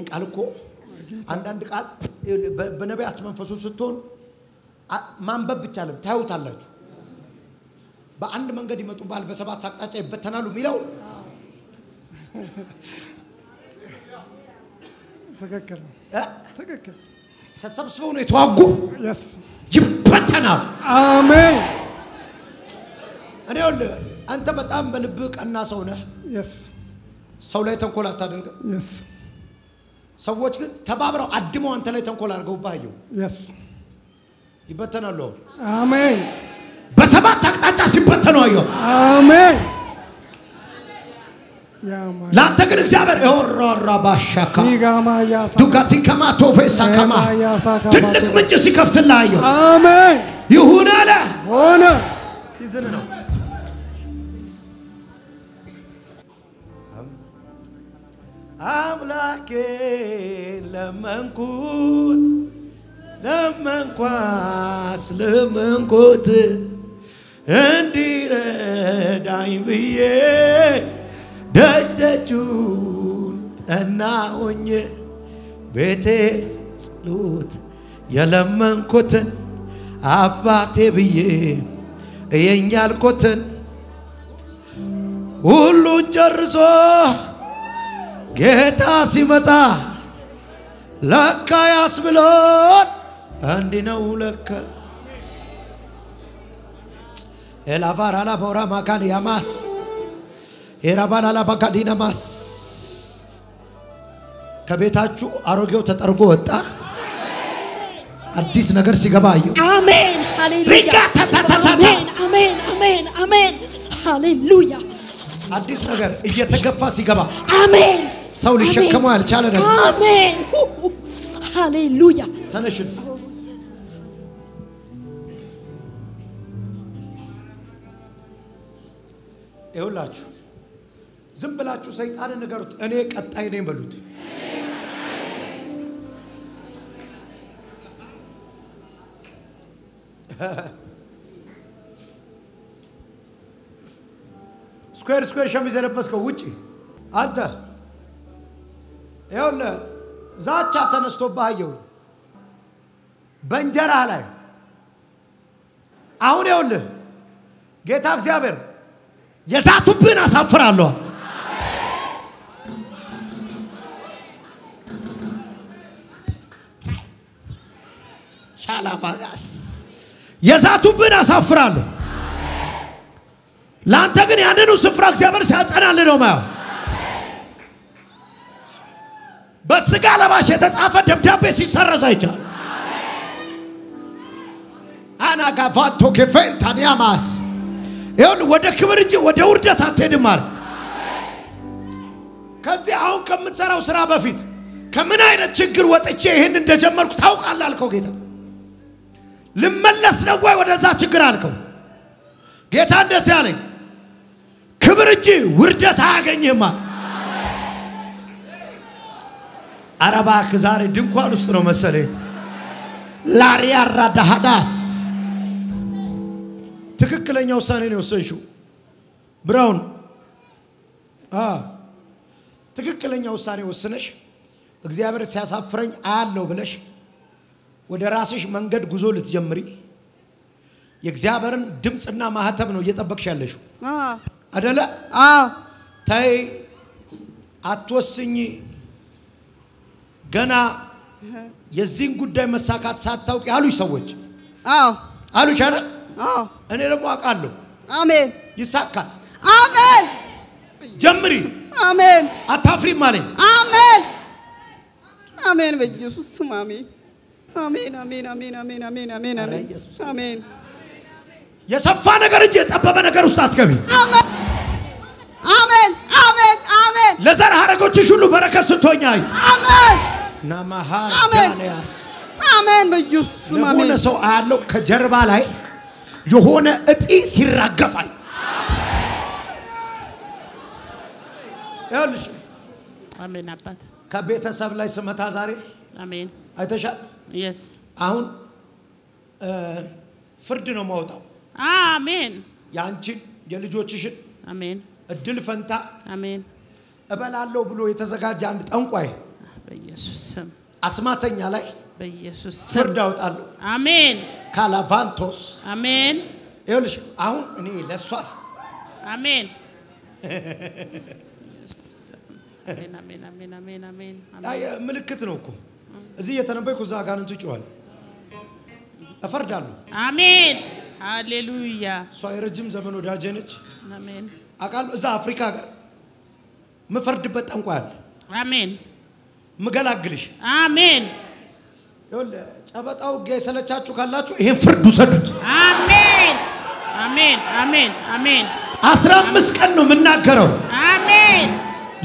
ቃል እኮ አንዳንድ ቃል በነቢያት መንፈሶች ስትሆን ማንበብ ብቻ አይደለም ታዩታላችሁ በአንድ መንገድ ይመጡባል በሰባት አቅጣጫ ይበተናሉ ሚለው ትክክል ተሰብስበው ነው የተዋጉ yes ይበተናሉ አሜን እኔ አንተ በጣም በልብ ቀና ሰው ነህ yes ሰው ላይ ተንኮል አታደርግም yes ሰዎች ግን ተባብረው አድመው አንተ ላይ ተንኮል አድርገው ባየው Yes. ይበተናሉ Amen. በሰባት አቅጣጫ ሲበተኑ አየው Amen. ያማ ላንተ ግን እግዚአብሔር እወራራ ባሻካ ይጋማ ያሳ ዱጋቲ ከማቶ ፈሳካማ ትልቅ ምንጭ ሲከፍትልህ አየው አሜን ይሁን አለ ሆነ ሲዝን ነው አምላኬ ለመንኩት እንዲረዳኝ ብዬ ደጁን ጠናሁኝ ቤቴ ጸሎት የለመንኩትን አባቴ ብዬ እየኛልኩትን ሁሉን ጨርሶ ጌታ ሲመጣ ለካ ያስብሎን እንዲህ ነው ለካ ኤላቫራላ ቦራ ማካን ያማስ ኤራባላላ ባካዲናማስ ከቤታችሁ አሮጌው ተጠርጎ ወጣ አዲስ ነገር ሲገባ አየው አሜን ሃሌሉያ አሜን አሜን አሜን አሜን ሃሌሉያ አዲስ ነገር እየተገፋ ሲገባ አሜን ሰው ሊሸከመው ያልቻለ ነገር አሜን ሃሌሉያ ተነሽን ይኸውላችሁ ዝም ብላችሁ ሰይጣንን ንገሩት እኔ ቀጣይ ነኝ በሉት ስኩዌር ሸሚዝ የለበስከው ውጪ አንተ ይኸውልህ ዛቻ ተነስቶብህ አየሁ በእንጀራ ላይ አሁን ይኸውልህ ጌታ እግዚአብሔር የዛቱብህን አሳፍራለሁ ሻላባጋስ የዛቱብህን አሳፍራለሁ ላንተ ግን ያንኑ ስፍራ እግዚአብሔር ሲያጸናልህ ነው ማየው በስጋ ለባሽ የተጻፈ ደብዳቤ ሲሰረዝ አይቻል አና ጋፋቶ ከፈንታኒያማስ ይሁን ወደ ክብር እንጂ ወደ ውርደት አትሄድም ማለት ከዚህ አሁን ከምትሰራው ስራ በፊት ከምን አይነት ችግር ወጥቼ ይሄን እንደጀመርኩ ታውቃለህ አልከው ጌታ ልመለስ ነው ወይ ወደዛ ችግር አልከው ጌታ እንደዚህ አለኝ ክብር እንጂ ውርደት አያገኝህም ማለት አረባክ ዛሬ ድንኳን ውስጥ ነው መሰለኝ ላሪያራ ዳሃዳስ ትክክለኛ ውሳኔ ነው ወሰንሽው ብራውን ትክክለኛ ውሳኔ ወስነሽ እግዚአብሔር ሲያሳፍረኝ አያለው ብለሽ ወደ ራስሽ መንገድ ጉዞ ልትጀምሪ የእግዚአብሔርን ድምጽና ማህተም ነው እየጠበቅሽ ያለሽው አይደለ ታይ አትወስኝ ገና የዚህን ጉዳይ መሳካት ሳታውቂ ያሉሽ ሰዎች አሉሽ አይደል እኔ ደግሞ አውቃለሁ አሜን ይሳካል አሜን ጀምሪ አሜን አታፍሪም ማለት አሜን አሜን በኢየሱስ ስም አሜን አሜን አሜን አሜን አሜን አሜን አሜን አሜን አሜን የሰፋ ነገር እንጂ የጠበበ ነገር ውስጥ አትገቢ አሜን አሜን አሜን አሜን ለዘር ሐረጎችሽ ሁሉ በረከት ስትሆኛይ አሜን ናማሃር አሜን ዳንያስ አሜን በኢየሱስ ስም አሜን ለሆነ ሰው አያለው ከጀርባ ላይ የሆነ እጢ ሲራገፋይ ያልሽ አሜን አባት ከቤተሰብ ላይ ስመታ ዛሬ አሜን አይተሻል yes አሁን ፍርድ ነው ማውጣው አሜን ያንቺን የልጆችሽን አሜን እድል ፈንታ አሜን እበላለሁ ብሎ የተዘጋጀ አንድ ጠንቋይ በኢየሱስ ስም አስማተኛ ላይ በኢየሱስ ስም ፍርድ አውጣለሁ አሜን ካላቫንቶስ አሜን ይኸውልሽ አሁን እኔ ለሷስ አሜን አሜን አሜን አሜን አሜን አሜን አይ ምልክት ነው እኮ እዚህ የተነበይኩ እዛ ጋንቱ ይጮሃል እፈርዳለሁ አሜን ሃሌሉያ ሷ የረጅም ዘመን ወዳጄ ነች አሜን አቃል እዛ አፍሪካ ሀገር ምፈርድበት ጠንቋይ አለ አሜን مغلاغلش አሜን ይወል ጨበጣው ገሰለቻችሁ ካላችሁ ይሄን ፍርድ ውሰዱት አሜን አሜን አሜን አሜን 15 ቀን ነው መናገረው አሜን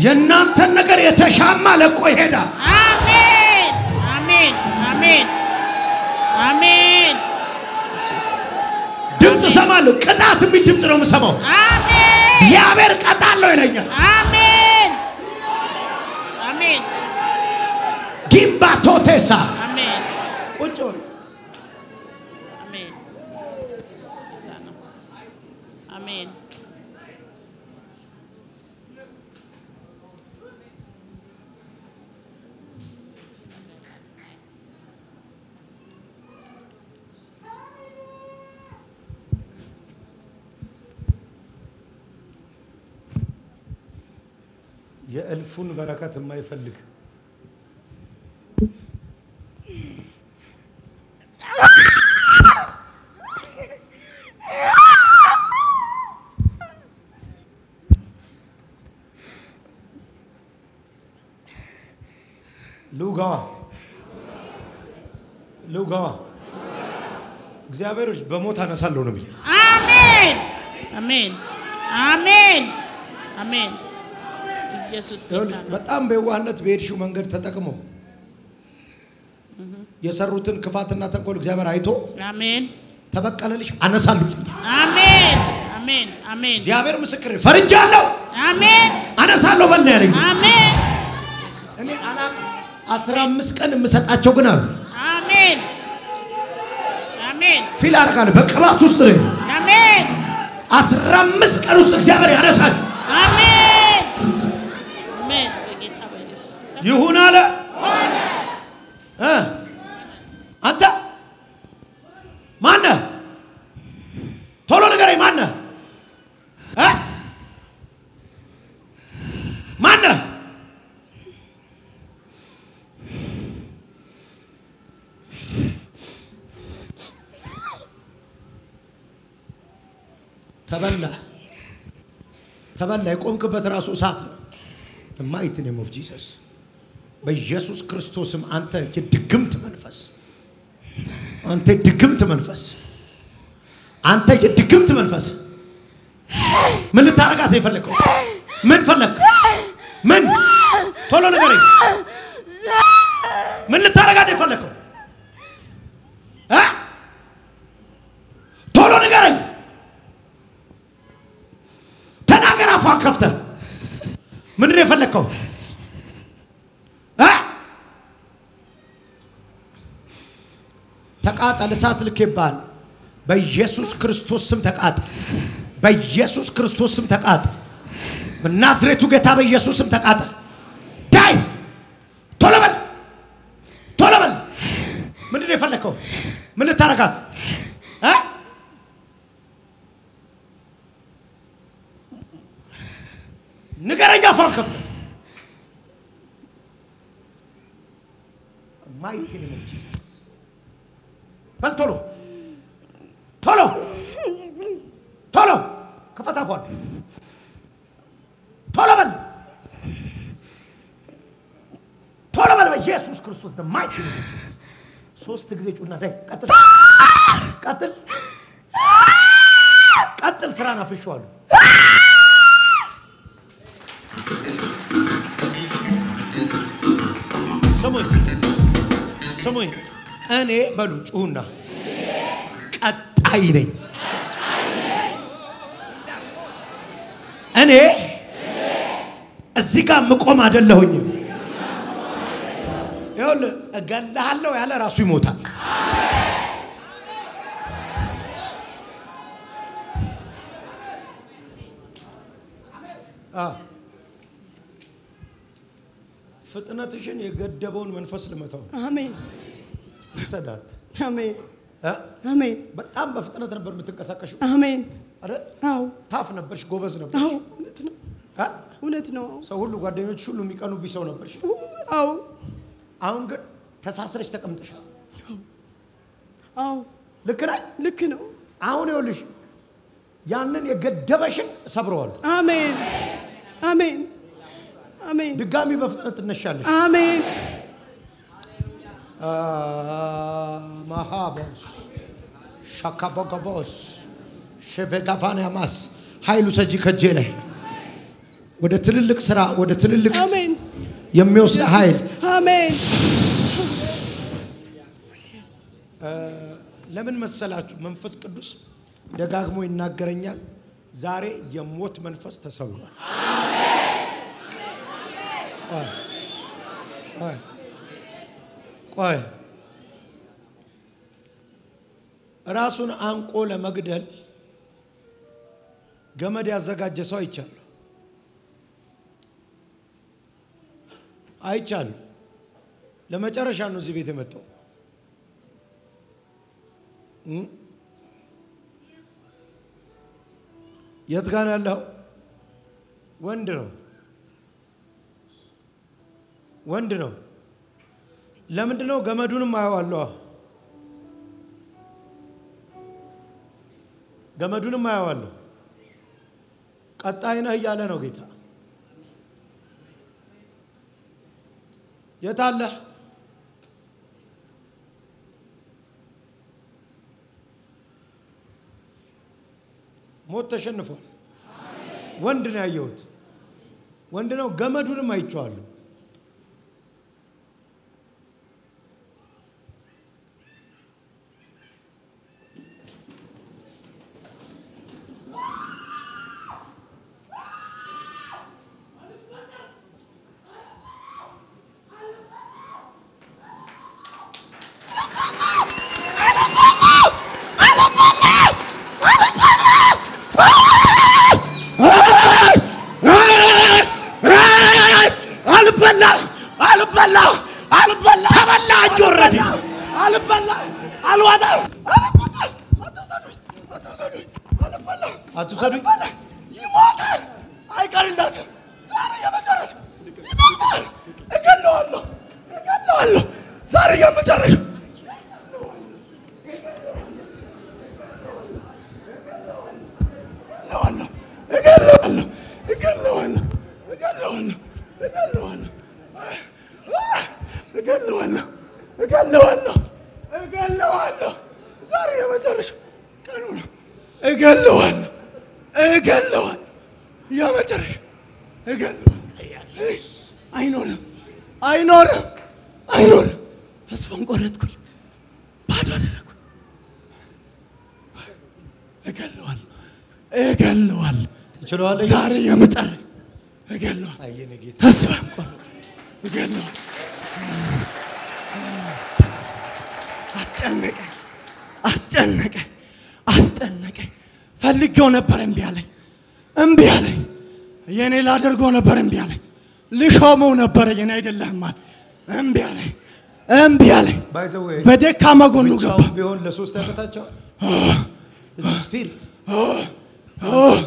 የናንተ ነገር የተሻማ ለቆ ይሄዳል አሜን አሜን አሜን አሜን ድምጽ ሰማለሁ ቅጣት ምን ድምጽ ነው የምሰማው አሜን እግዚአብሔር ቀጣለው ይለኛል አሜን አሜን ጊምባ ቶቴሳ አሜን ቁጭ በል አሜን አሜን የእልፉን በረከት የማይፈልግ ሉጋ እግዚአብሔርስ በሞት አነሳለሁ ነው የሚለው አሜን አሜን አሜን አሜን ኢየሱስ ጌታ በጣም በዋህነት በሄድሽው መንገድ ተጠቅመው የሰሩትን ክፋትና ተንኮል እግዚአብሔር አይቶ አሜን ተበቀለልሽ አነሳለሁ አሜን አሜን አሜን እግዚአብሔር ምስክር ፈርጃለሁ አሜን አነሳለሁ በል ያለኝ አሜን እኔ አላ 15 ቀን የምሰጣቸው ግን አሉ አሜን አሜን ፊል አደርጋለሁ በቅባት ውስጥ ነው አሜን 15 ቀን ውስጥ እግዚአብሔር ያነሳችሁ አሜን አሜን በጌታ በኢየሱስ ይሁን አለ አንተ ማነህ ቶሎ ንገረኝ ማነህ ማነህ ተበላ የቆምክበት ራሱ እሳት ነው the mighty name of Jesus በኢየሱስ ክርስቶስም አንተ የድግምት መንፈስ ምን ልታረጋት ነው የፈለከው ምን ፈለክ ምን ቶሎ ንገረኝ ምን ልታረጋት ነው የፈለከው ቶሎ ንገረኝ ተናገር አፏን ከፍተህ ምን ነው የፈለከው ተቃጠል እሳት ልኬብሃል በኢየሱስ ክርስቶስ ስም ተቃጠል በኢየሱስ ክርስቶስ ስም ተቃጠል በናዝሬቱ ጌታ በኢየሱስ ስም ተቃጠል ዳይ ቶሎ በል ምን ነው የፈለከው ምን ልታረጋት ንገረኛ አፏን ከፍተህ mighty name of Jesus በል ቶሎ ከፈታ አፏን ቶሎ በል በኢየሱስ ክርስቶስ the mighty name of Jesus ሶስት ጊዜ ጩና ዳይ ቀጥል ስራን አፍሽዋለሁ ስሙኝ እኔ በሉ ጩሁና ቀጣይ ነኝ እኔ እዚህ ጋር መቆም አይደለሁኝም ይኸውልህ እገለሃለሁ ያለ ራሱ ይሞታል ፍጥነትሽን የገደበውን መንፈስ ልመታው አሜን ሰዳት አሜን አሜን በጣም በፍጥነት ነበር የምትንቀሳቀሽው አሜን አይደል አው ታፍ ነበርሽ ጎበዝ ነበርሽ አው እውነት ነው ሰው ሁሉ ጓደኞች ሁሉ የሚቀኑብሽ ሰው ነበርሽ አው አሁን ግን ተሳስረሽ ተቀምጠሻል አው ልክ ነው አሁን ይኸውልሽ ያንን የገደበሽን ሰብረዋል አሜን አሜን አሜን ድጋሚ በፍጥነት ትነሻለሽ አሜን ማሃቦስ ሻካቦጎቦስ ሸቬጋፋንያማስ ኃይሉ ሰጂ ከጄ ላይ ወደ ትልልቅ ስራ ወደ ትልልቅ አሜን የሚወስድ ኃይል አሜን ለምን መሰላችሁ መንፈስ ቅዱስ ደጋግሞ ይናገረኛል ዛሬ የሞት መንፈስ ተሰውሯል ቆይ ራሱን አንቆ ለመግደል ገመድ ያዘጋጀ ሰው አይቻለሁ ለመጨረሻ ነው እዚህ ቤት የመጣው የት ጋር ያለው ወንድ ነው ለምንድነው ገመዱንም አያዋለሁ ቀጣይ ነህ እያለ ነው ጌታ የት አለ ሞት ተሸንፏል ወንድ ነው ያየሁት ወንድ ነው ገመዱንም አይቼዋለሁ አትሰዱኝ ይሞታል አይቀርላትም ዛሬ የመጨረሻ ይሞታል እገለዋለሁ ዛሬ የመጨረሻ እገለዋለሁ ዛሬ የመጨረሻ ቀኑ ነው እገለዋለሁ የመጨረሻ አይኖርም ተስፋን ቆረጥኩኝ ባዶ አደረኩኝ እገለዋለሁ ትችላለህ ዛሬ የመጨረሻ እገለዋለሁ አየኔ ጌታ ተስፋን ቆረጥኩኝ እገለዋለሁ አስጨነቀኝ ፈልጌው ነበር እምቢ አለኝ የኔ ላደርገው ነበር እምቢ አለኝ ልሾመው ነበር የኔ አይደለም እምቢ አለኝ በደካማ ጎኑ ገባ ቢሆን ለሶስት ያመጣቸው እዚህ ስፒሪት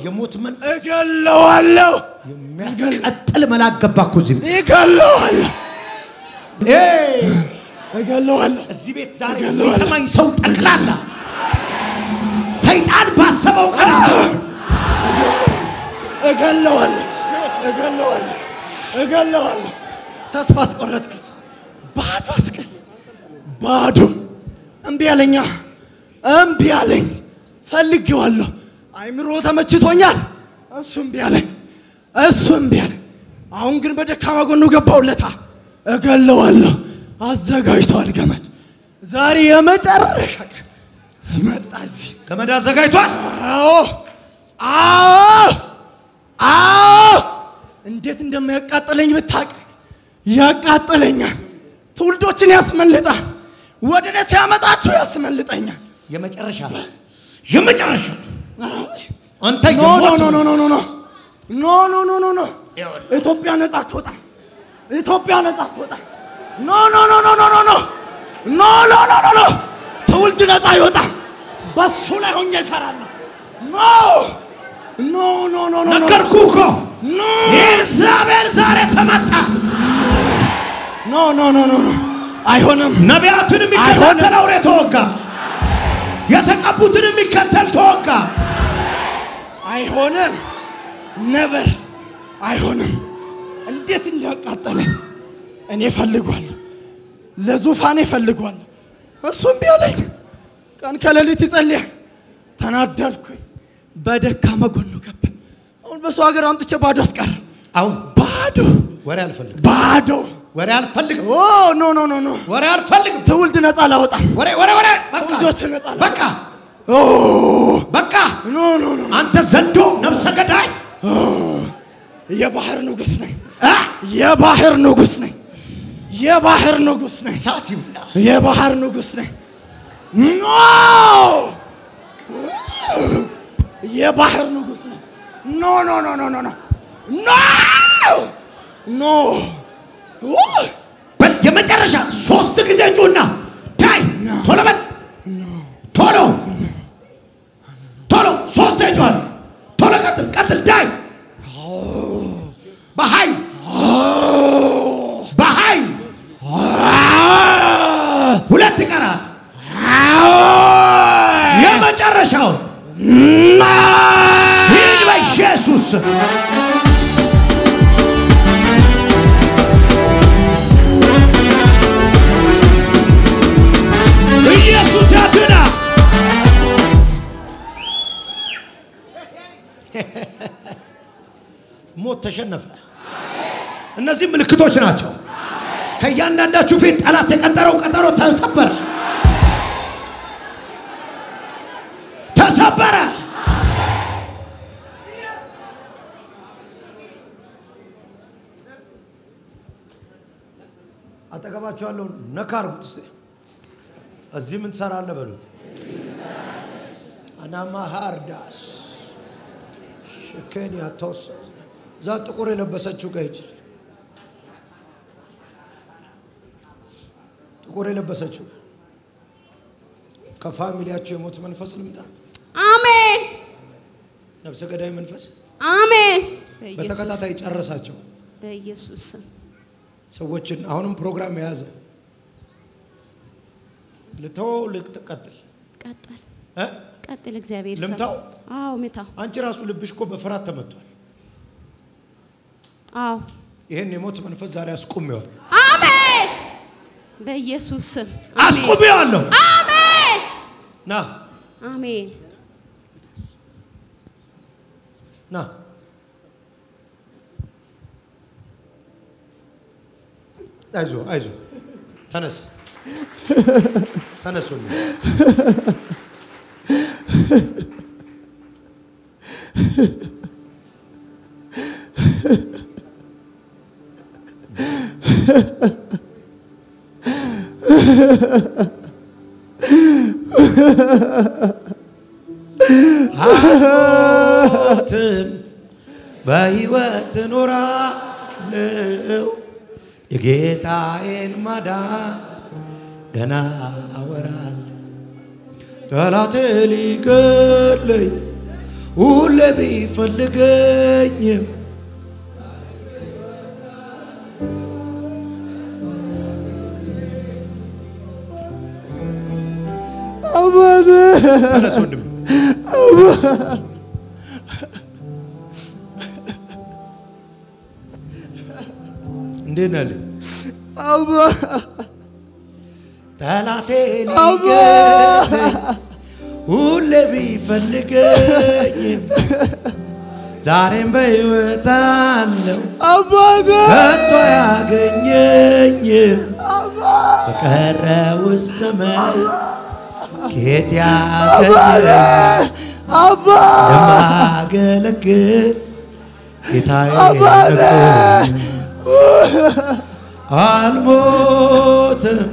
የሞት ምን እገለዋለሁ የሚያስቀጥል መልአክ ገባ እኮ እዚህ እገለዋለሁ እዚህ ቤት ዛሬ የሰማኝ ሰው ጠቅላላ ሰይጣን ባሰበው ቀን እገለዋለሁ ተስፋ አስቆረጥኩት ባዶ እምቢ አለኝ ፈልጌዋለሁ አይምሮ ተመችቶኛል እሱ እምቢ አለኝ አሁን ግን በደካማ ጎኑ ገባውለታ እገለዋለሁ አዘጋጅቷል ገመድ ዛሬ የመጨረሻ ቀን መጣ እዚህ ገመድ አዘጋጅቷል እንዴት እንደሚያቃጥለኝ ብታውቅ ያቃጥለኛል ትውልዶችን ያስመልጣል ወደ ደስ ያመጣችሁ ያስመልጠኛል የመጨረሻ አንተ ኖ ኢትዮጵያ ነጻ ትወጣ ኖ ትውልድ ነጻ ይወጣ በሱ ላይ ሆኜ እሰራለሁ ኖ ነገርኩህ እኮ ኢዛቤል ዛሬ ተመታ ኖ አይሆንም ነቢያትን የሚከተል አውሬ ተወጋ የተቀቡትን የሚከተል ተወጋ አይሆንም ነበር አይሆንም እንዴት እንዳቃጠለኝ እኔ ፈልጓለሁ ለዙፋኔ ፈልጓለሁ እሱም ቢያለኝ ቀን ከሌሊት ይጸልያል ተናደድኩኝ በደካማ ጎኑ ገባ አሁን በሰው ሀገር አምጥቼ ባዶ አስቀረ አሁን ባዶ ወሬ አልፈልግም ባዶ ወሬ አልፈልግም ኦ ኖ ኖ ኖ ኖ ወሬ አልፈልግም ትውልድ ነፃ ላወጣ ወሬ በቃ ትውልዶች ነፃ በቃ ኦ በቃ ኖ ኖ ኖ አንተ ዘንዶ ነፍሰ ገዳይ የባህር ንጉስ ነኝ የባህር ንጉስ ነኝ የባህር ንጉስ ነኝ ሳቲምና የባህር ንጉስ ነኝ ኖ የባህር ንጉስ ነኝ ኖ ኖ ኖ ኖ ኖ ኖ ኖ በል የመጨረሻ 3 ጊዜ ጩና ዳይ ቶሎ በል ቶሎ 3 ጩል ቶሎ ቀጥል ዳይ በኃይል ሁለት ቀራ የመጨረሻው ሂድ በኢየሱስ ኢየሱስ ያድና ሞት ተሸነፈ እነዚህ ምልክቶች ናቸው ከያንዳንዳችሁ ፊት ጠላት የቀጠረው ቀጠሮ ተሰበረ አጠገባችሁ ያለው ነካ አርጉት እስቲ እዚህ ምን ትሰራለህ በሉት አናማ ሃርዳስ ሸከኒያ ተወሰ ዛ ጥቁር የለበሰችው ጋይጅ ጥቁር የለበሰችው ከፋሚሊያቸው የሞት መንፈስ ልምጣ አሜን ነፍሰ ገዳይ መንፈስ አሜን በተከታታይ ጨረሳቸው በኢየሱስ ሰዎችን አሁንም ፕሮግራም ያዘ ልትቀጥል ቀጥል እግዚአብሔር ልምታው አዎ መታ አንቺ ራሱ ልብሽ እኮ በፍርሃት ተመቷል አዎ ይሄን የሞት መንፈስ ዛሬ አስቆመዋል አሜን በኢየሱስ አስቆመዋለሁ አሜን ና አሜን ና አይዞ ተነስ ተነሱልኝ አሞትም በሕይወት ኖራለሁ የጌታዬን ማዳን ገና አወራለሁ ጠላቴ ሊገለኝ ሁሌ ቢፈልገኝም አባቴ ተነስ ወንድም እንዴት ነህ አባ ጠላቴ ሊገለኝ ሁሌ ቢፈልገኝም ዛሬም በሕይወት አለሁ አባቴ ከቶ ያገኘኝም በቀረው ዘመን ጌታ ያገኘኝ አባ ለማገለግል ጌታዬ አልሞትም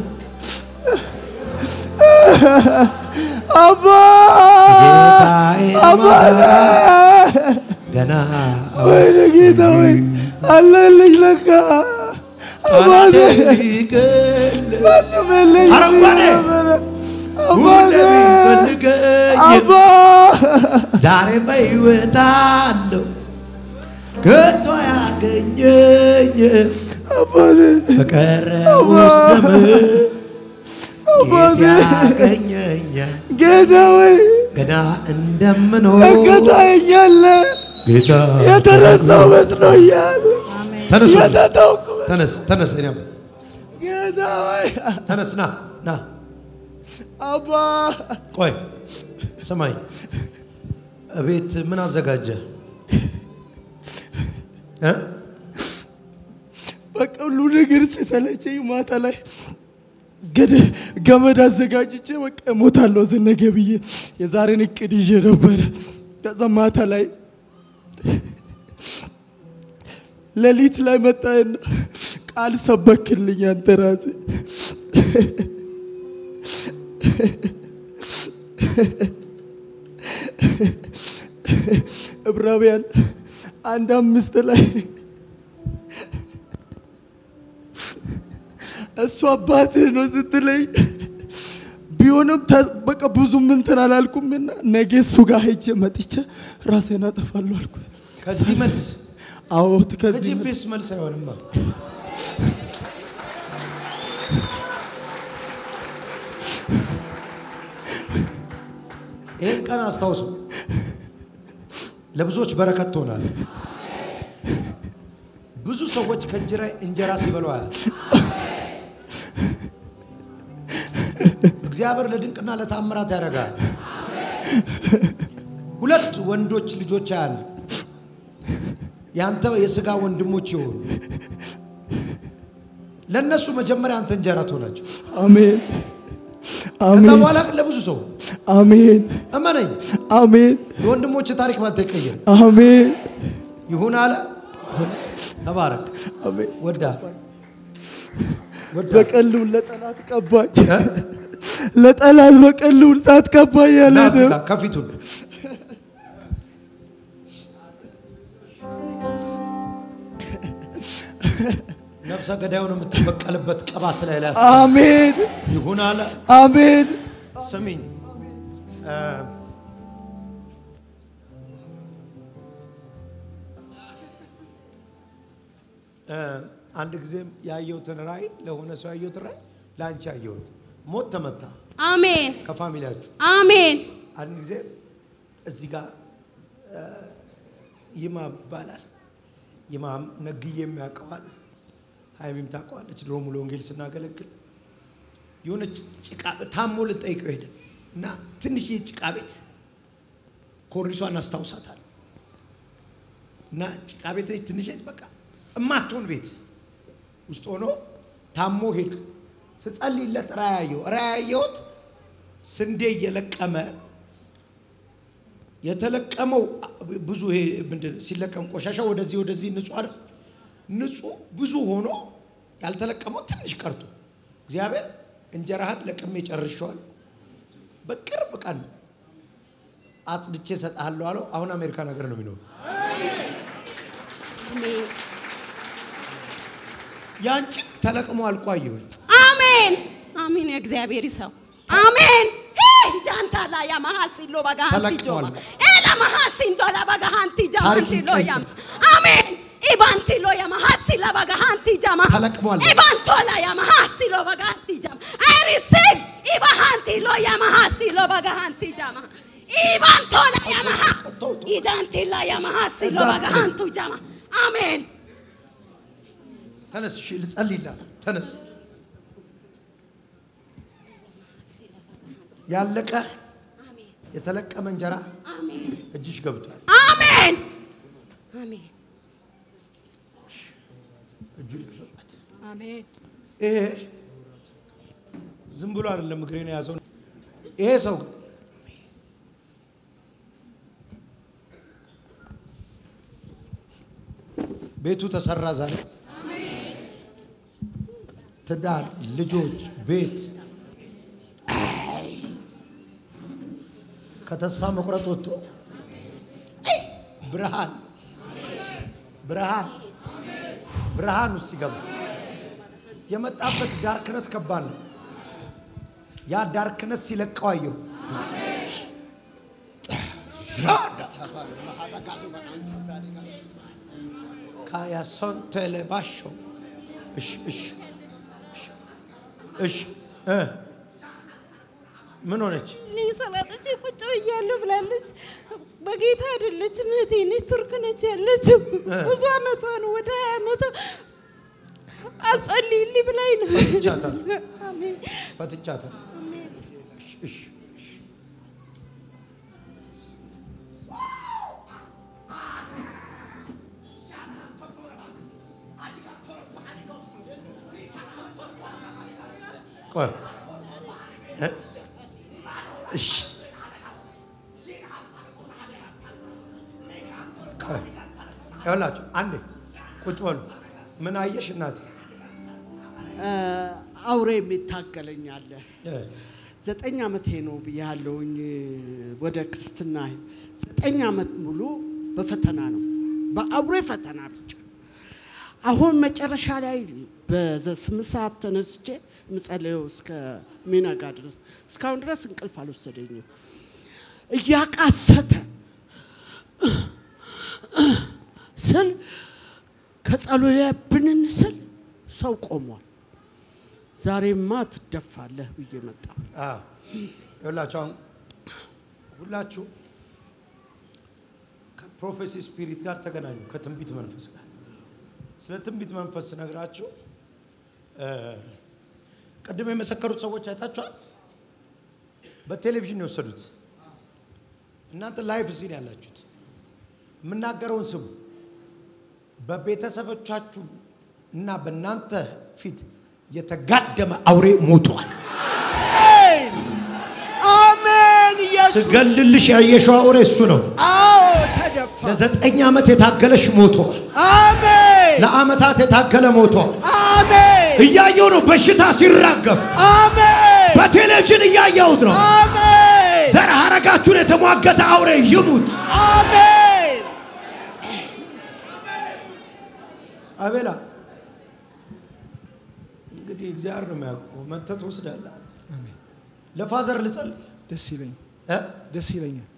አባ ጌታዬ ገና ወይኔ ጌታ ወይ አለልኝ ለካ አባቴ አረንጓዴ አባቴ አባ ዛሬ በሕይወት አለሁ ከቶ ያገኘኝ አባቴ በቀረው ዘመን ጌታ ያገኘኛል ጌታ ወይ ገና እንደምኖር እገታኛለ ጌታ የተረሳው መስሎኛል ተነስ የተተውኩ ተነስ እኔም ጌታ ሆይ ተነስ ና አባ ቆይ ሰማይ አቤት ምን አዘጋጀ በቃ ሁሉ ነገር ሲሰለቸኝ ማታ ላይ ገመድ አዘጋጅቼ በቃ ሞታለሁ ዘነገ ብዬ የዛሬን እቅድ ይዤ ነበር። ከዛ ማታ ላይ ሌሊት ላይ መጣና ቃል ሰበክልኝ አንተ ራስህ ዕብራውያን 1:5 ላይ እሱ አባትህ ነው ስትለኝ ቢሆንም በቃ ብዙም እንትን አላልኩምና ነገ እሱ ጋር ሄጄ መጥቼ ራሴን አጠፋለሁ አልኩ። ከዚህ መልስ አዎ ከዚህ መልስ አይሆንማ ይሄን ቀን አስታውሱ ለብዙዎች በረከት ትሆናል ብዙ ሰዎች እንጀራ ሲበሉ አያል እግዚአብሔር ለድንቅና ለታምራት ያደርጋል ሁለት ወንዶች ልጆች አያል ያንተ የሥጋ ወንድሞች ይሆኑ ለነሱ መጀመሪያ አንተ እንጀራ ትሆናቸው አሜን ከዛ በኋላ ለብዙ ሰው አሜን አማነኝ አሜን የወንድሞች ታሪክ ባንተ ይቀየር አሜን ይሁን አለ ተባረክ አሜን ወዳ በቀሉ ለጠላት ቀባኝ ለጠላት በቀሉ ሳት ቀባኝ ያለ ናስካ ከፊቱ ነፍሰ ገዳዩን የምትበቀልበት ቅባት ላይ አሜን ይሁን አለ አሜን ስሚኝ አንድ ጊዜም ያየሁትን ራይ ለሆነ ሰው ያየሁት ራይ ላንቺ ያየሁት ሞት ተመታ አሜን ከፋሚሊያችሁ አሜን አንድ ጊዜ እዚህ ጋር ይማም ይባላል ይማም ነግዬ የሚያውቀዋል ሃይሚም ታውቀዋለች ድሮ ሙሉ ወንጌል ስናገለግል የሆነ ጭቃ ታሞ ልጠይቀው ሄደ እና ትንሽ ጭቃ ቤት ኮርኒሷን አስታውሳታል እና ጭቃ ቤት ላይ ትንሽ በቃ እማትሆን ቤት ውስጥ ሆኖ ታሞ ሄድ ስጸልይለት ራያየሁት ስንዴ እየለቀመ የተለቀመው ብዙ ይሄ ምንድን ሲለቀም ቆሻሻው ወደዚህ ንጹህ ብዙ ሆኖ ያልተለቀመው ትንሽ ቀርቶ እግዚአብሔር እንጀራህን ለቅሜ ጨርሻለሁ በቅርብ ቀን አጽድቼ ሰጣለሁ አለው አሁን አሜሪካ ነገር ነው የሚኖር አሜን ያንቺ ተለቅሞ አልቋየው አሜን አሜን የእግዚአብሔር ሰው አሜን ጃንታላ ያማሐሲሎ ባጋንቲጆ ኤላ ማሐሲንዶ ለባጋንቲ ጃማንቲሎ ያም አሜን ኢባንቲሎ ያማሐሲላ ባጋንቲ ጃማ ኢባንቶላ ያማሐሲሎ ባጋንቲ ጃማ I receive ኢባንቲሎ ያማሐሲሎ ባጋንቲ ጃማ ኢባንቶላ ያማሐ ኢጃንቲላ ያማሐሲሎ ባጋንቱ ጃማ አሜን ተነስ እሺ ልጸልይላ ተነስ ያለቀ የተለቀመ እንጀራ አሜን እጅሽ ገብቷል አሜን አሜን እጁ ይፈበት አሜን ይሄ ዝም ብሎ አይደለም እግሬን ያዘው ይሄ ሰው ቤቱ ተሰራ ዛሬ አሜን ትዳር ልጆች ቤት ከተስፋ መቁረጥ ወጥቶ ብርሃን ውስጥ ይገባ የመጣበት ዳርክነስ ከባድ ነው ያ ዳርክነስ ሲለቀው አየሁ ካያ ሶንቴሌ ባሾ እሺ ምን ሆነች ሰላጥቼ ቁጭ ብያለሁ ብላለች በጌታ አይደለችም እህቴ ነች ቱርክ ነች ያለችው ብዙ አመቷ ነው ወደ አመቷ አጸልይልኝ ብላኝ ነው አሜን ፈትቻታል እሺ ቆይ እሺ ያላችሁ አንዴ ቁጭ በሉ ምን አየሽ እናት አውሬ የሚታገለኛል 9 አመቴ ነው ብያለሁኝ ወደ ክርስትና 9 አመት ሙሉ በፈተና ነው በአውሬ ፈተና ብቻ አሁን መጨረሻ ላይ በ8 ሰዓት ተነስቼ ምጸለየው እስከ ሚነጋ ድረስ እስካሁን ድረስ እንቅልፍ አልወሰደኝም እያቃሰተ ስል ከጸሎያ ብንን ስል ሰው ቆሟል ዛሬማ ትደፋለህ ብዬ መጣ ይላችሁ ሁላችሁ ከፕሮፌሲ ስፒሪት ጋር ተገናኙ ከትንቢት መንፈስ ጋር ስለ ትንቢት መንፈስ ነግራችሁ ቀደም የመሰከሩት ሰዎች አይታችኋል በቴሌቪዥን የወሰዱት እናንተ ላይቭ እዚህ ያላችሁት ምናገረውን ስሙ በቤተሰቦቻችሁ እና በእናንተ ፊት የተጋደመ አውሬ ሞቷል አሜን ኢየሱስ ስገልልሽ ያየሽው አውሬ እሱ ነው አዎ ተደፋ ለ9 አመት የታገለሽ ሞቷል አሜን ለአመታት የታገለ ሞቷል አሜን እያየው ነው በሽታ ሲራገፍ አሜን በቴሌቪዥን እያየውት ነው አሜን ዘር ሐረጋችሁን የተሟገተ አውሬ ይሙት አሜን አቤላ እንግዲህ እግዚአብሔር ነው የሚያውቀው መተት ወስዳለ አሜን ለፋዘር ልጸልይ ደስ ይለኛል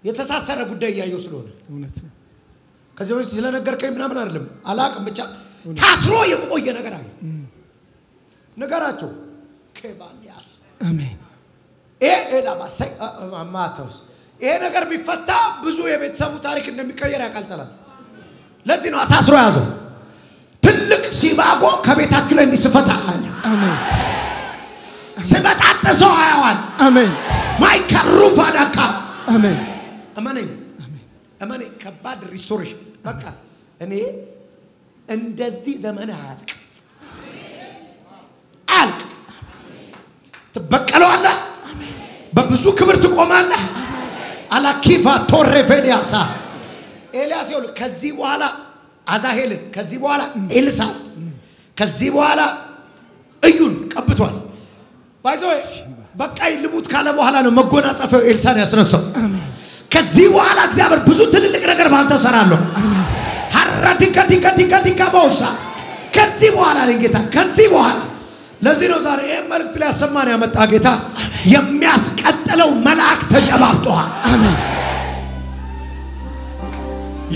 የተሳሰረ ጉዳይ ያየው ስለሆነ እውነት ነው ከዚህ በፊት ስለነገርከኝ ምናምን አይደለም አላቅም ብቻ ታስሮ የቆየ ነገር አለ ነገራቸው ከባንያስ አሜን ኤላ ባሰይ ማታውስ ይሄ ነገር ቢፈታ ብዙ የቤተሰቡ ታሪክ እንደሚቀየር ያቃልጠላል ለዚህ ነው አሳስሮ ያዘው ትልቅ ሲባጎ ከቤታችሁ ላይ እንዲስፈታ አለ አሜን ስመጣጥሰው አያዋል አሜን ማይከሩፍ አዳካ አሜን አሜን አሜን ከባድ ሪስቶሬሽን በቃ እኔ እንደዚህ ዘመን አልቅ ትበቀለዋለህ በብዙ ክብር ትቆማለህ አላኪፋ ቶሬፌኒያሳ ኤልያስ ይኸውልህ ከዚህ በኋላ አዛሄልን ከዚህ በኋላ ኤልሳ ከዚህ በኋላ እዩን ቀብቷል ባይዘው በቃ ልሙት ካለ በኋላ ነው መጎናጸፈው ኤልሳን ያስነሳው አሜን ከዚህ በኋላ እግዚአብሔር ብዙ ትልልቅ ነገር ባንተ ሰራለሁ አሜን ሐራዲካ ቦሳ ከዚህ በኋላ ለጌታ ከዚህ በኋላ ለዚህ ነው ዛሬ መልእክት ላይ ያሰማን ያመጣ ጌታ የሚያስቀጥለው መልአክ ተጨባብጧል አሜን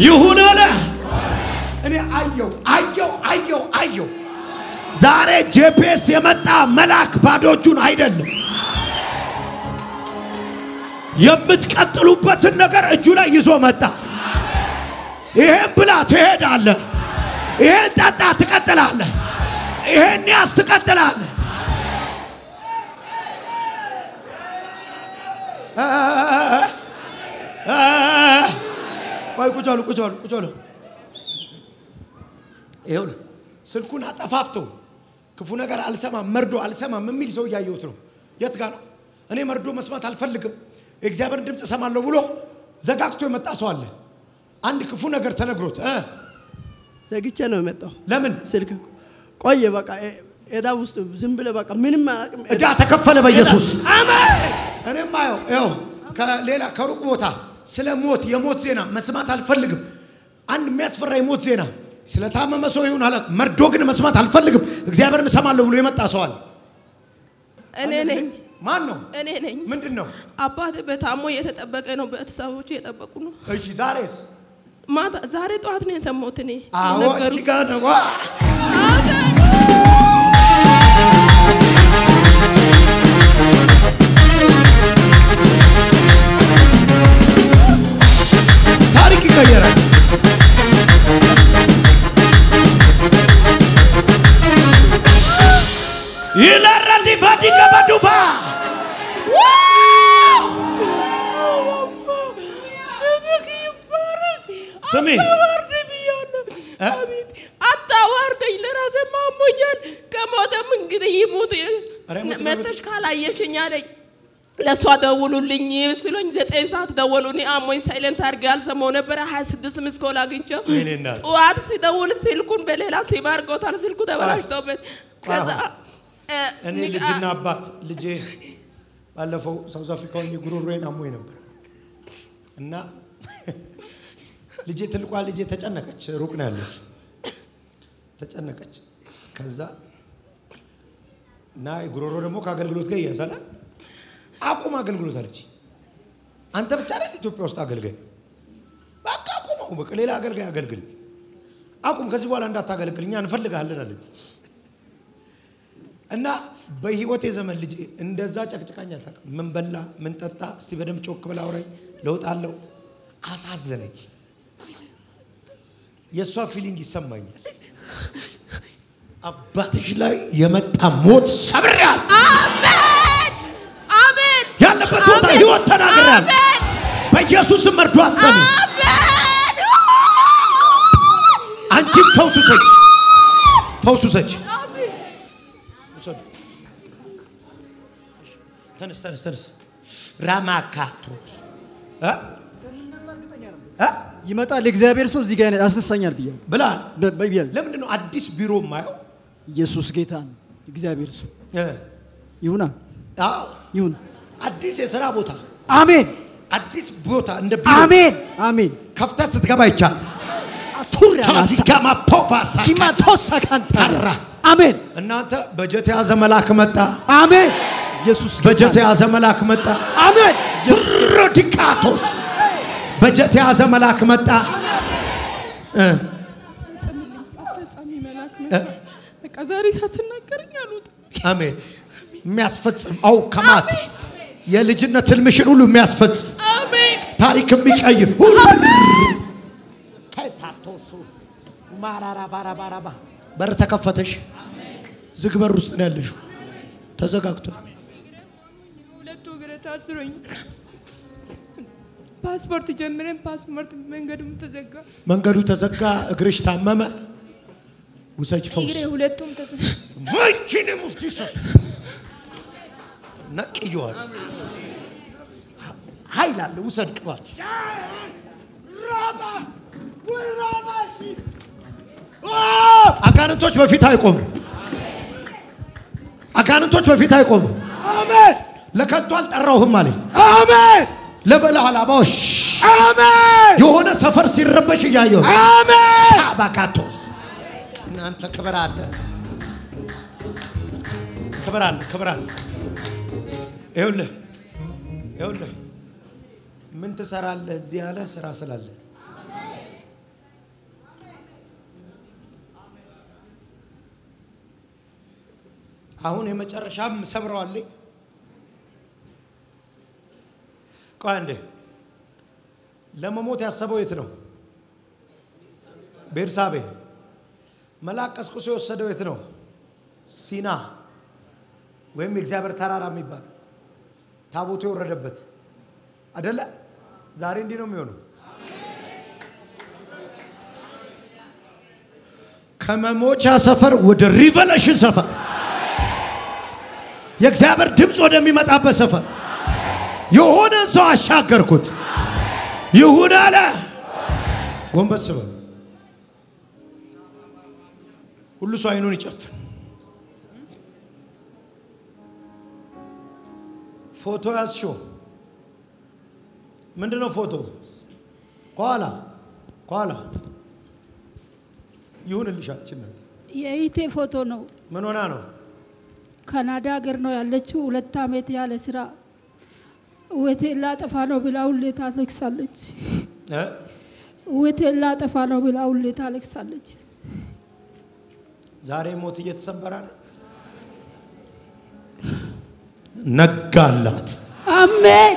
ይሁን አለ እኔ አየው ዛሬ ጂፒኤስ የመጣ መልአክ ባዶቹን አይደለም የምትቀጥሉበትን ነገር እጁ ላይ ይዞ መጣ ይሄን ብላ ትሄዳለህ ይሄን ጠጣ ትቀጥላለህ ይሄን ያስ ትቀጥላለህ ቆይ ቁጭ በሉ ይኸውልህ ስልኩን አጠፋፍተው ክፉ ነገር አልሰማም መርዶ አልሰማም የሚል ሰው ያየሁት ነው የት ጋር ነው እኔ መርዶ መስማት አልፈልግም እግዚአብሔር ድምጽ ሰማለሁ ብሎ ዘጋግቶ የመጣ ሰው አለ አንድ ክፉ ነገር ተነግሮት ዘግቼ ነው የመጣው ለምን ስልክ ቆየ በቃ እዳ ውስጥ ዝም ብለ በቃ ምንም አላቅም እዳ ተከፈለ በኢየሱስ አሜን እኔም አየው ከሌላ ከሩቅ ቦታ ስለ ሞት የሞት ዜና መስማት አልፈልግም አንድ የሚያስፈራ የሞት ዜና ስለታመመ ሰው ይሁን አለ መርዶ ግን መስማት አልፈልግም እግዚአብሔርን ሰማለሁ ብሎ የመጣ ሰው አለ እኔ ነኝ ማን ነው እኔ ነኝ ምንድነው አባቴ በታሞ እየተጠበቀ ነው ቤተሰቦቹ እየጠበቁ ነው እሺ ዛሬስ ማታ ዛሬ ጠዋት ነው የሰማሁት እኔ አዎ ቺጋ ነው ስሚ አታዋርደኝ ለራሴ ማሞኛል ከሞተም እንግዲህ ይሙት መተሽ ካላየሽኝ አለኝ ለሷ ደውሉልኝ ሲሉኝ 9 ሰዓት ደወሉኝ አሞኝ ሳይለንት አድርጌ አልሰማው ነበር 26 ምስኮል አግኝቼው ጠዋት ሲደውል ስልኩን በሌላ ሲም አድርጎታል ስልኩ ተበላሽቶበት ከዛ እኔ ልጅና አባት ልጄ ባለፈው ሳውዝ አፍሪካውን ጉሮሮዬን አሞኝ ነበር እና ልጄ ትልቋ ልጄ ተጨነቀች ሩቅ ነው ያለችው ተጨነቀች ከዛ እና ጉሮሮ ደግሞ ከአገልግሎት ጋር ያያዛል አቁም አገልግሎት አለች አንተ ብቻ ነህ ኢትዮጵያ ውስጥ አገልጋይ በቃ አቁም በቃ ሌላ አገልጋይ አገልግል አቁም ከዚህ በኋላ እንዳታገለግልኛ እንፈልጋለን አለች እና በህይወቴ ዘመን ልጄ እንደዛ ጨቅጭቃኛ ታውቅ ምን በላ ምን ጠጣ እስቲ በደም ጮክ ብላ አውራኝ ለውጣለው አሳዘነች የሷ ፊሊንግ ይሰማኛል አባትሽ ላይ የመጣ ሞት ሰብራል አሜን አሜን ያለበት ቦታ ህይወት ተናገራል በኢየሱስ ስም መርዷት ጸኑ አሜን አንቺ ፈውሱ ሰጭ ተነስ ራማካቶስ ይመጣል እግዚአብሔር ሰው እዚህ ጋር ያስነሳኛል ብያለሁ ለምን ነው አዲስ ቢሮ ማየው ኢየሱስ ጌታ ነው እግዚአብሔር ሰው ይሁና ይሁን አዲስ የሥራ ቦታ አሜን አዲስ ቦታ እንደ ቢሮ አሜን ከፍታ ስትገባ ይቻል አቱራና ፖፋሳ ቲማቶሳ ካንታራ አሜን እናንተ በጀት ያዘ መልአክ መጣ አሜን ኢየሱስ በጀት ያዘ መልአክ መጣ አሜን ሮዲካቶስ በጀት ያዘ መልአክ መጣ አስፈጻሚ መልአክ መጣ በቃ ዛሬ ሳትናገረኝ አሉት አሜን የሚያስፈጽም አው ከማት የልጅነት ህልምሽን ሁሉ የሚያስፈጽም አሜን ታሪክ የሚቀይር ሁሉ ታታቶሱ ማራራ ባራባራባ በር ተከፈተሽ ዝግ በር ውስጥ ነው ያለሽው ተዘጋግቷል ሁለቱ እግሬ ታስሮኝ ፓስፖርት ጀምረን ፓስፖርት መንገዱ ተዘጋ እግርሽ ታመመ ውሰጅ ፈውስ እግሬ ሁለቱም ተዘጋ ማንቺን ሙፍቲስ ነቅዩዋል ኃይላለ ውሰድ ቅባት ራባ ወራባሺ አጋንንቶች በፊት አይቆም አጋንንቶች በፊት አይቆም አሜን ለከንቱ አልጠራውህም አለኝ አሜን ለበላላባሽ አሜን የሆነ ሰፈር ሲረበሽ ያየው አሜን አባካቶስ እናንተ ክብር አለ ይኸውልህ ምን ትሰራለህ እዚህ ያለ ስራ ስላለ አሁን የመጨረሻም ሰብረዋለኝ ቋንዴ ለመሞት ያሰበው የት ነው ቤርሳቤ መልአክ ቀስቅሶ የወሰደው የት ነው ሲና ወይም እግዚአብሔር ተራራ የሚባል ታቦቱ የወረደበት አይደለ ዛሬ እንዲህ ነው የሚሆነው ከመሞቻ ሰፈር ወደ ሪቨሌሽን ሰፈር የእግዚአብሔር ድምጽ ወደሚመጣበት ሰፈር የሆነ ሰው አሻገርኩት ይሁን አለ ወንበስ በል ሁሉ ሰው አይኑን ይጨፍን ፎቶ ያስሾ ምንድነው ፎቶ ኋላ ይሁንልሻል ችነት የኢቴ ፎቶ ነው ምን ሆና ነው ካናዳ ሀገር ነው ያለችው 2 አመት ያለ ስራ ወቴላ ጠፋ ነው ብላው ለታለክሳለች ወቴላ ጠፋ ነው ብላው ለታለክሳለች ዛሬ ሞት እየተሰበረ ነጋላት አሜን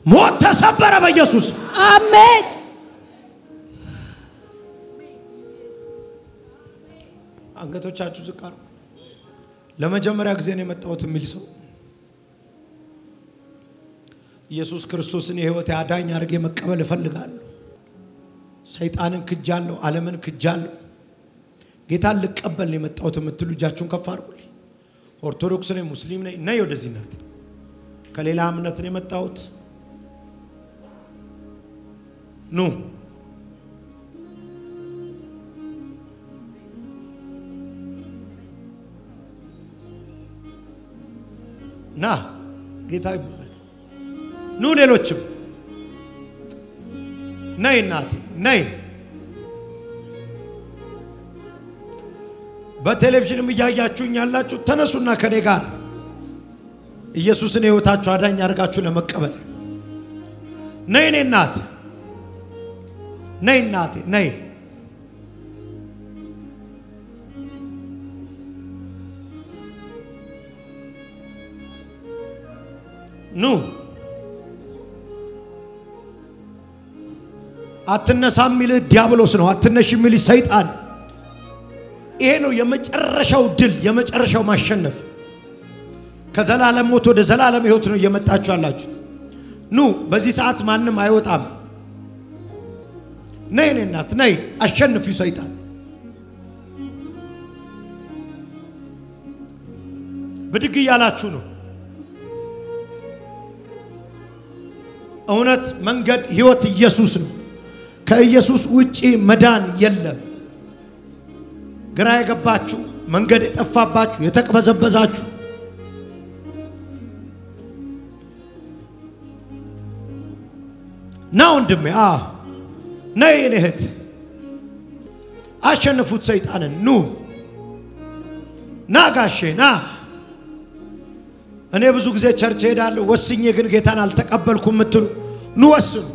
ሞት ተሰበረ በኢየሱስ አሜን አንገቶቻችሁ ዝቅ አድርጉ ለመጀመሪያ ጊዜ ነው የመጣሁት የሚል ሰው ኢየሱስ ክርስቶስን የህይወት አዳኝ አድርጌ መቀበል እፈልጋለሁ ሰይጣንን ክጃለሁ ዓለምን ክጃለሁ ጌታን ልቀበል ነው የመጣሁት የምትሉ እጃችሁን ከፍ አድርጉልኝ ኦርቶዶክስ ነኝ ሙስሊም ነኝ ነይ ወደዚህ ናት ከሌላ እምነት ነው የመጣሁት ኑ ና ጌታ ይባረክ ኑ ሌሎችም ነይ እናቴ ነይ በቴሌቪዥንም እያያችሁኝ ያላችሁ ተነሱና ከኔ ጋር ኢየሱስን ሕይወታችሁ አዳኝ አድርጋችሁ ለመቀበል ነይ እናቴ ነይ እናቴ ነይ ኑ አትነሳም ሚል ዲያብሎስ ነው አትነሽ ሚል ሰይጣን ይሄ ነው የመጨረሻው ድል የመጨረሻው ማሸነፍ ከዘላለም ሞት ወደ ዘላለም ሕይወት ነው እየመጣችሁ ያላችሁ ኑ በዚህ ሰዓት ማንም አይወጣም ነይ እናት ነይ አሸንፊው ሰይጣን ብድግ ያላችሁ ነው እውነት መንገድ ሕይወት ኢየሱስ ነው ከኢየሱስ ውጪ መዳን የለም ግራ የገባችሁ መንገድ የጠፋባችሁ የተቅበዘበዛችሁ ናው ወንድሜ ነይ እህት አሸንፉት ሰይጣንን ኑ ና ጋሼ ና እኔ ብዙ ጊዜ ቸርች ሄዳለሁ ወስኜ ግን ጌታን አልተቀበልኩም ምትሉ ኑ ወስኑ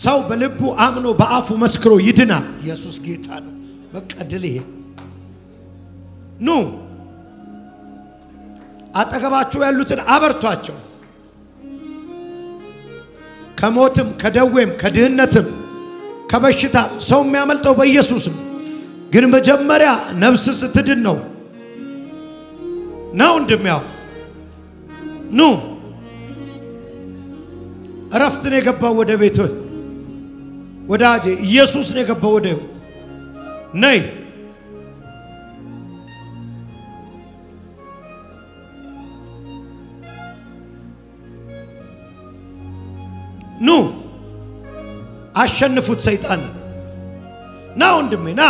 ሰው በልቡ አምኖ በአፉ መስክሮ ይድናል ኢየሱስ ጌታ ነው በቃ ድል ይሄ ኑ አጠገባችሁ ያሉትን አበርቷቸው ከሞትም ከደዌም ከድህነትም ከበሽታ ሰው የሚያመልጠው በኢየሱስ ነው ግን መጀመሪያ ነፍስ ስትድን ነው እንደሚያው ኑ እረፍት ነው የገባው ወደ ቤት ወዳጄ ኢየሱስ ነው የገባው ወደ ነይ ኑ አሸንፉት ሰይጣን ና ወንድሜ ና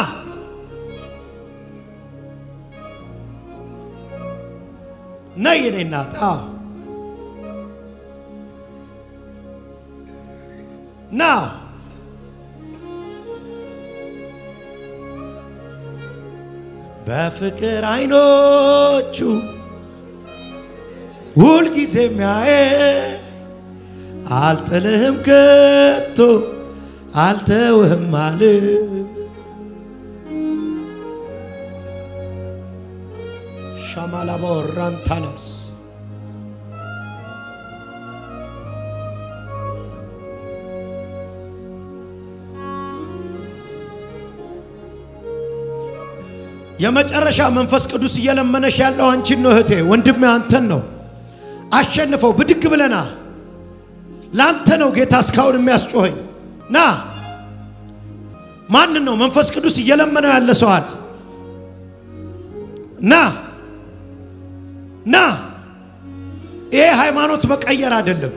ነይ እናት ና በፍቅር አይኖቹ ሁል ጊዜ የሚያየ አልጥልህም ከቶ አልተውህም አለ ሻማላቦራንታናስ የመጨረሻ መንፈስ ቅዱስ እየለመነሽ ያለው አንቺን ነው እህቴ ወንድሜ አንተን ነው አሸንፈው ብድግ ብለና ላንተ ነው ጌታ እስካሁን የሚያስጮኸኝ ና ማን ነው መንፈስ ቅዱስ እየለመነው ያለ ሰው አለ ና ይሄ ሃይማኖት መቀየር አይደለም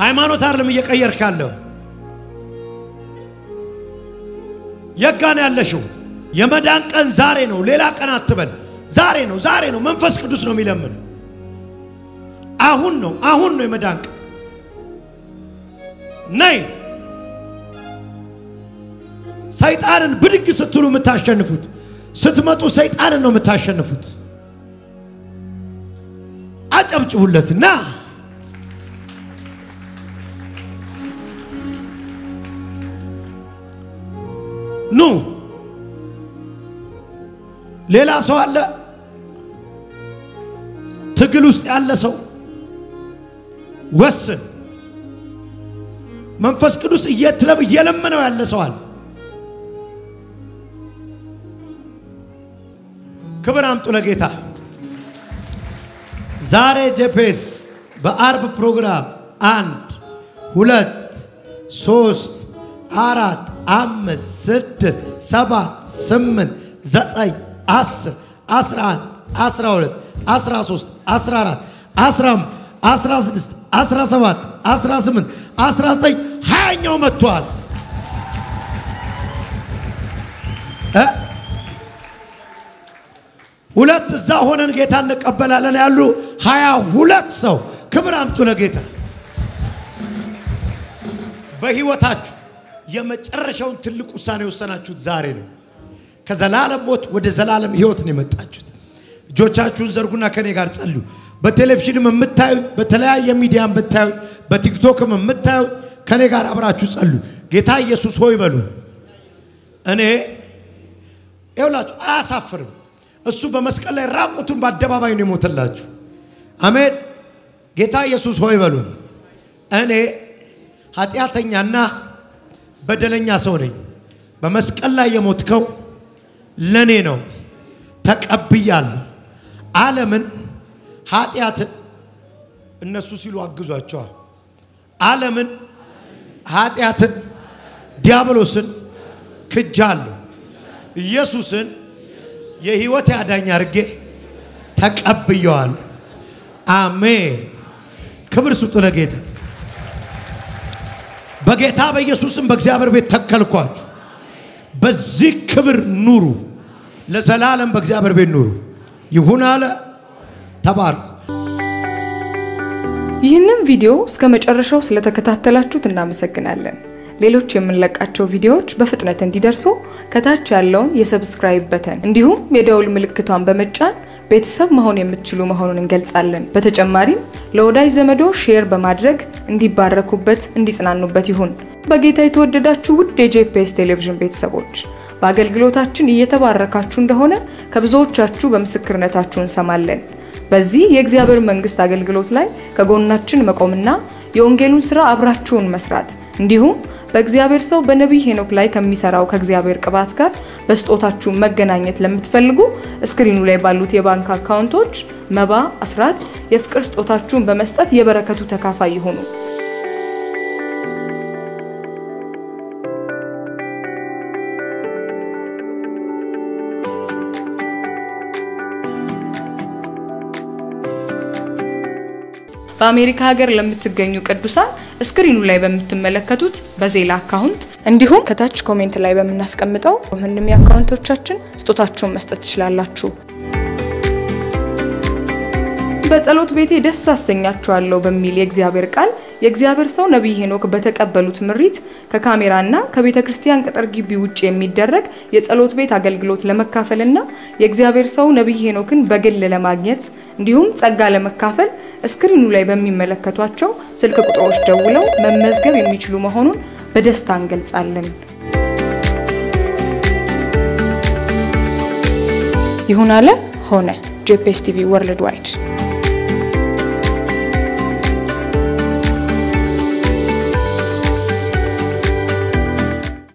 ሃይማኖት አይደለም እየቀየርክ ያለው የጋን ያለሽው የመዳን ቀን ዛሬ ነው ሌላ ቀን አትበል ዛሬ ነው መንፈስ ቅዱስ ነው የሚለምነው አሁን ነው የመዳን ቀን ነይ ሰይጣንን ብድግ ስትሉ የምታሸንፉት ስትመጡ ሰይጣንን ነው የምታሸንፉት አጨብጭቡለትና ኑ ሌላ ሰው አለ ትግል ውስጥ ያለ ሰው ወስን መንፈስ ቅዱስ እየለመነው ያለ ሰው አለ ክብር አምጡ ለጌታ ዛሬ ጄፒኤስ በአርብ ፕሮግራም 1 2 3 4 5 6 7 8 9 10 11 12 13 14 15 16 17 18 19 20ኛው መጥቷል ሁለት እዛ ሆነን ጌታ እንቀበላለን ያሉ 22 ሰው ክብር አምጡ ለጌታ በህይወታችሁ የመጨረሻውን ትልቅ ውሳኔ ወሰናችሁት ዛሬ ነው ከዘላለም ሞት ወደ ዘላለም ህይወት ነው የመጣችሁት እጆቻችሁን ዘርጉና ከኔ ጋር ጸልዩ በቴሌቪዥንም የምታዩ በተለያየ ሚዲያ የምታዩ በቲክቶክም የምታዩ ከኔ ጋር አብራችሁ ጸልዩ ጌታ ኢየሱስ ሆይ በሉ እኔ ይውላችሁ አያሳፍርም እሱ በመስቀል ላይ ራቁቱን በአደባባይ ነው የሞተላችሁ አሜን ጌታ ኢየሱስ ሆይ በሉ እኔ ኃጢያተኛና በደለኛ ሰው ነኝ በመስቀል ላይ የሞትከው ለኔ ነው ተቀብያለሁ ዓለምን ኃጢያትን እነሱ ሲሉ አግዟቸዋል ዓለምን ኃጢያትን ዲያብሎስን ክጃለሁ ኢየሱስን የህይወት ያዳኝ አርጌ ተቀብየዋል አሜን ክብር ስጡ ለጌታ በጌታ በኢየሱስም በእግዚአብሔር ቤት ተከልኳችሁ በዚህ ክብር ኑሩ ለዘላለም በእግዚአብሔር ቤት ኑሩ ይሁን አለ ተባረኩ ይህንን ቪዲዮ እስከ መጨረሻው ስለተከታተላችሁት እናመሰግናለን ሌሎች የምንለቃቸው ቪዲዮዎች በፍጥነት እንዲደርሱ ከታች ያለውን የሰብስክራይብ በተን እንዲሁም የደውል ምልክቷን በመጫን ቤተሰብ መሆን የምትችሉ መሆኑን እንገልጻለን በተጨማሪም ለወዳጅ ዘመዶ ሼር በማድረግ እንዲባረኩበት እንዲጽናኑበት ይሁን በጌታ የተወደዳችሁ ውድ የጄፒኤስ ቴሌቪዥን ቤተሰቦች በአገልግሎታችን እየተባረካችሁ እንደሆነ ከብዙዎቻችሁ በምስክርነታችሁ እንሰማለን በዚህ የእግዚአብሔር መንግስት አገልግሎት ላይ ከጎናችን መቆምና የወንጌሉን ሥራ አብራችሁን መስራት እንዲሁም በእግዚአብሔር ሰው በነብይ ሄኖክ ላይ ከሚሰራው ከእግዚአብሔር ቅባት ጋር በስጦታችሁ መገናኘት ለምትፈልጉ ስክሪኑ ላይ ባሉት የባንክ አካውንቶች መባ አስራት የፍቅር ስጦታችሁን በመስጠት የበረከቱ ተካፋይ ይሁኑ በአሜሪካ ሀገር ለምትገኙ ቅዱሳን ስክሪኑ ላይ በምትመለከቱት በዜላ አካውንት እንዲሁም ከታች ኮሜንት ላይ በመናስቀምጠው ምንም የአካውንቶቻችን ስጦታችሁን መስጠት ትችላላችሁ በጸሎት ቤቴ ደስ አሰኛችኋለሁ በሚል የእግዚአብሔር ቃል የእግዚአብሔር ሰው ነብይ ሄኖክ በተቀበሉት ምሪት ከካሜራና ከቤተክርስቲያን ቅጥር ግቢ ውጪ የሚደረግ የጸሎት ቤት አገልግሎት ለመካፈልና የእግዚአብሔር ሰው ነብይ ሄኖክን በግል ለማግኘት እንዲሁም ጸጋ ለመካፈል ስክሪኑ ላይ በሚመለከቷቸው ስልክ ቁጥሮች ደውለው መመዝገብ የሚችሉ መሆኑን በደስታ እንገልጻለን ይሁን አለ ሆነ ጄፒኤስ ቲቪ ወርልድ ዋይድ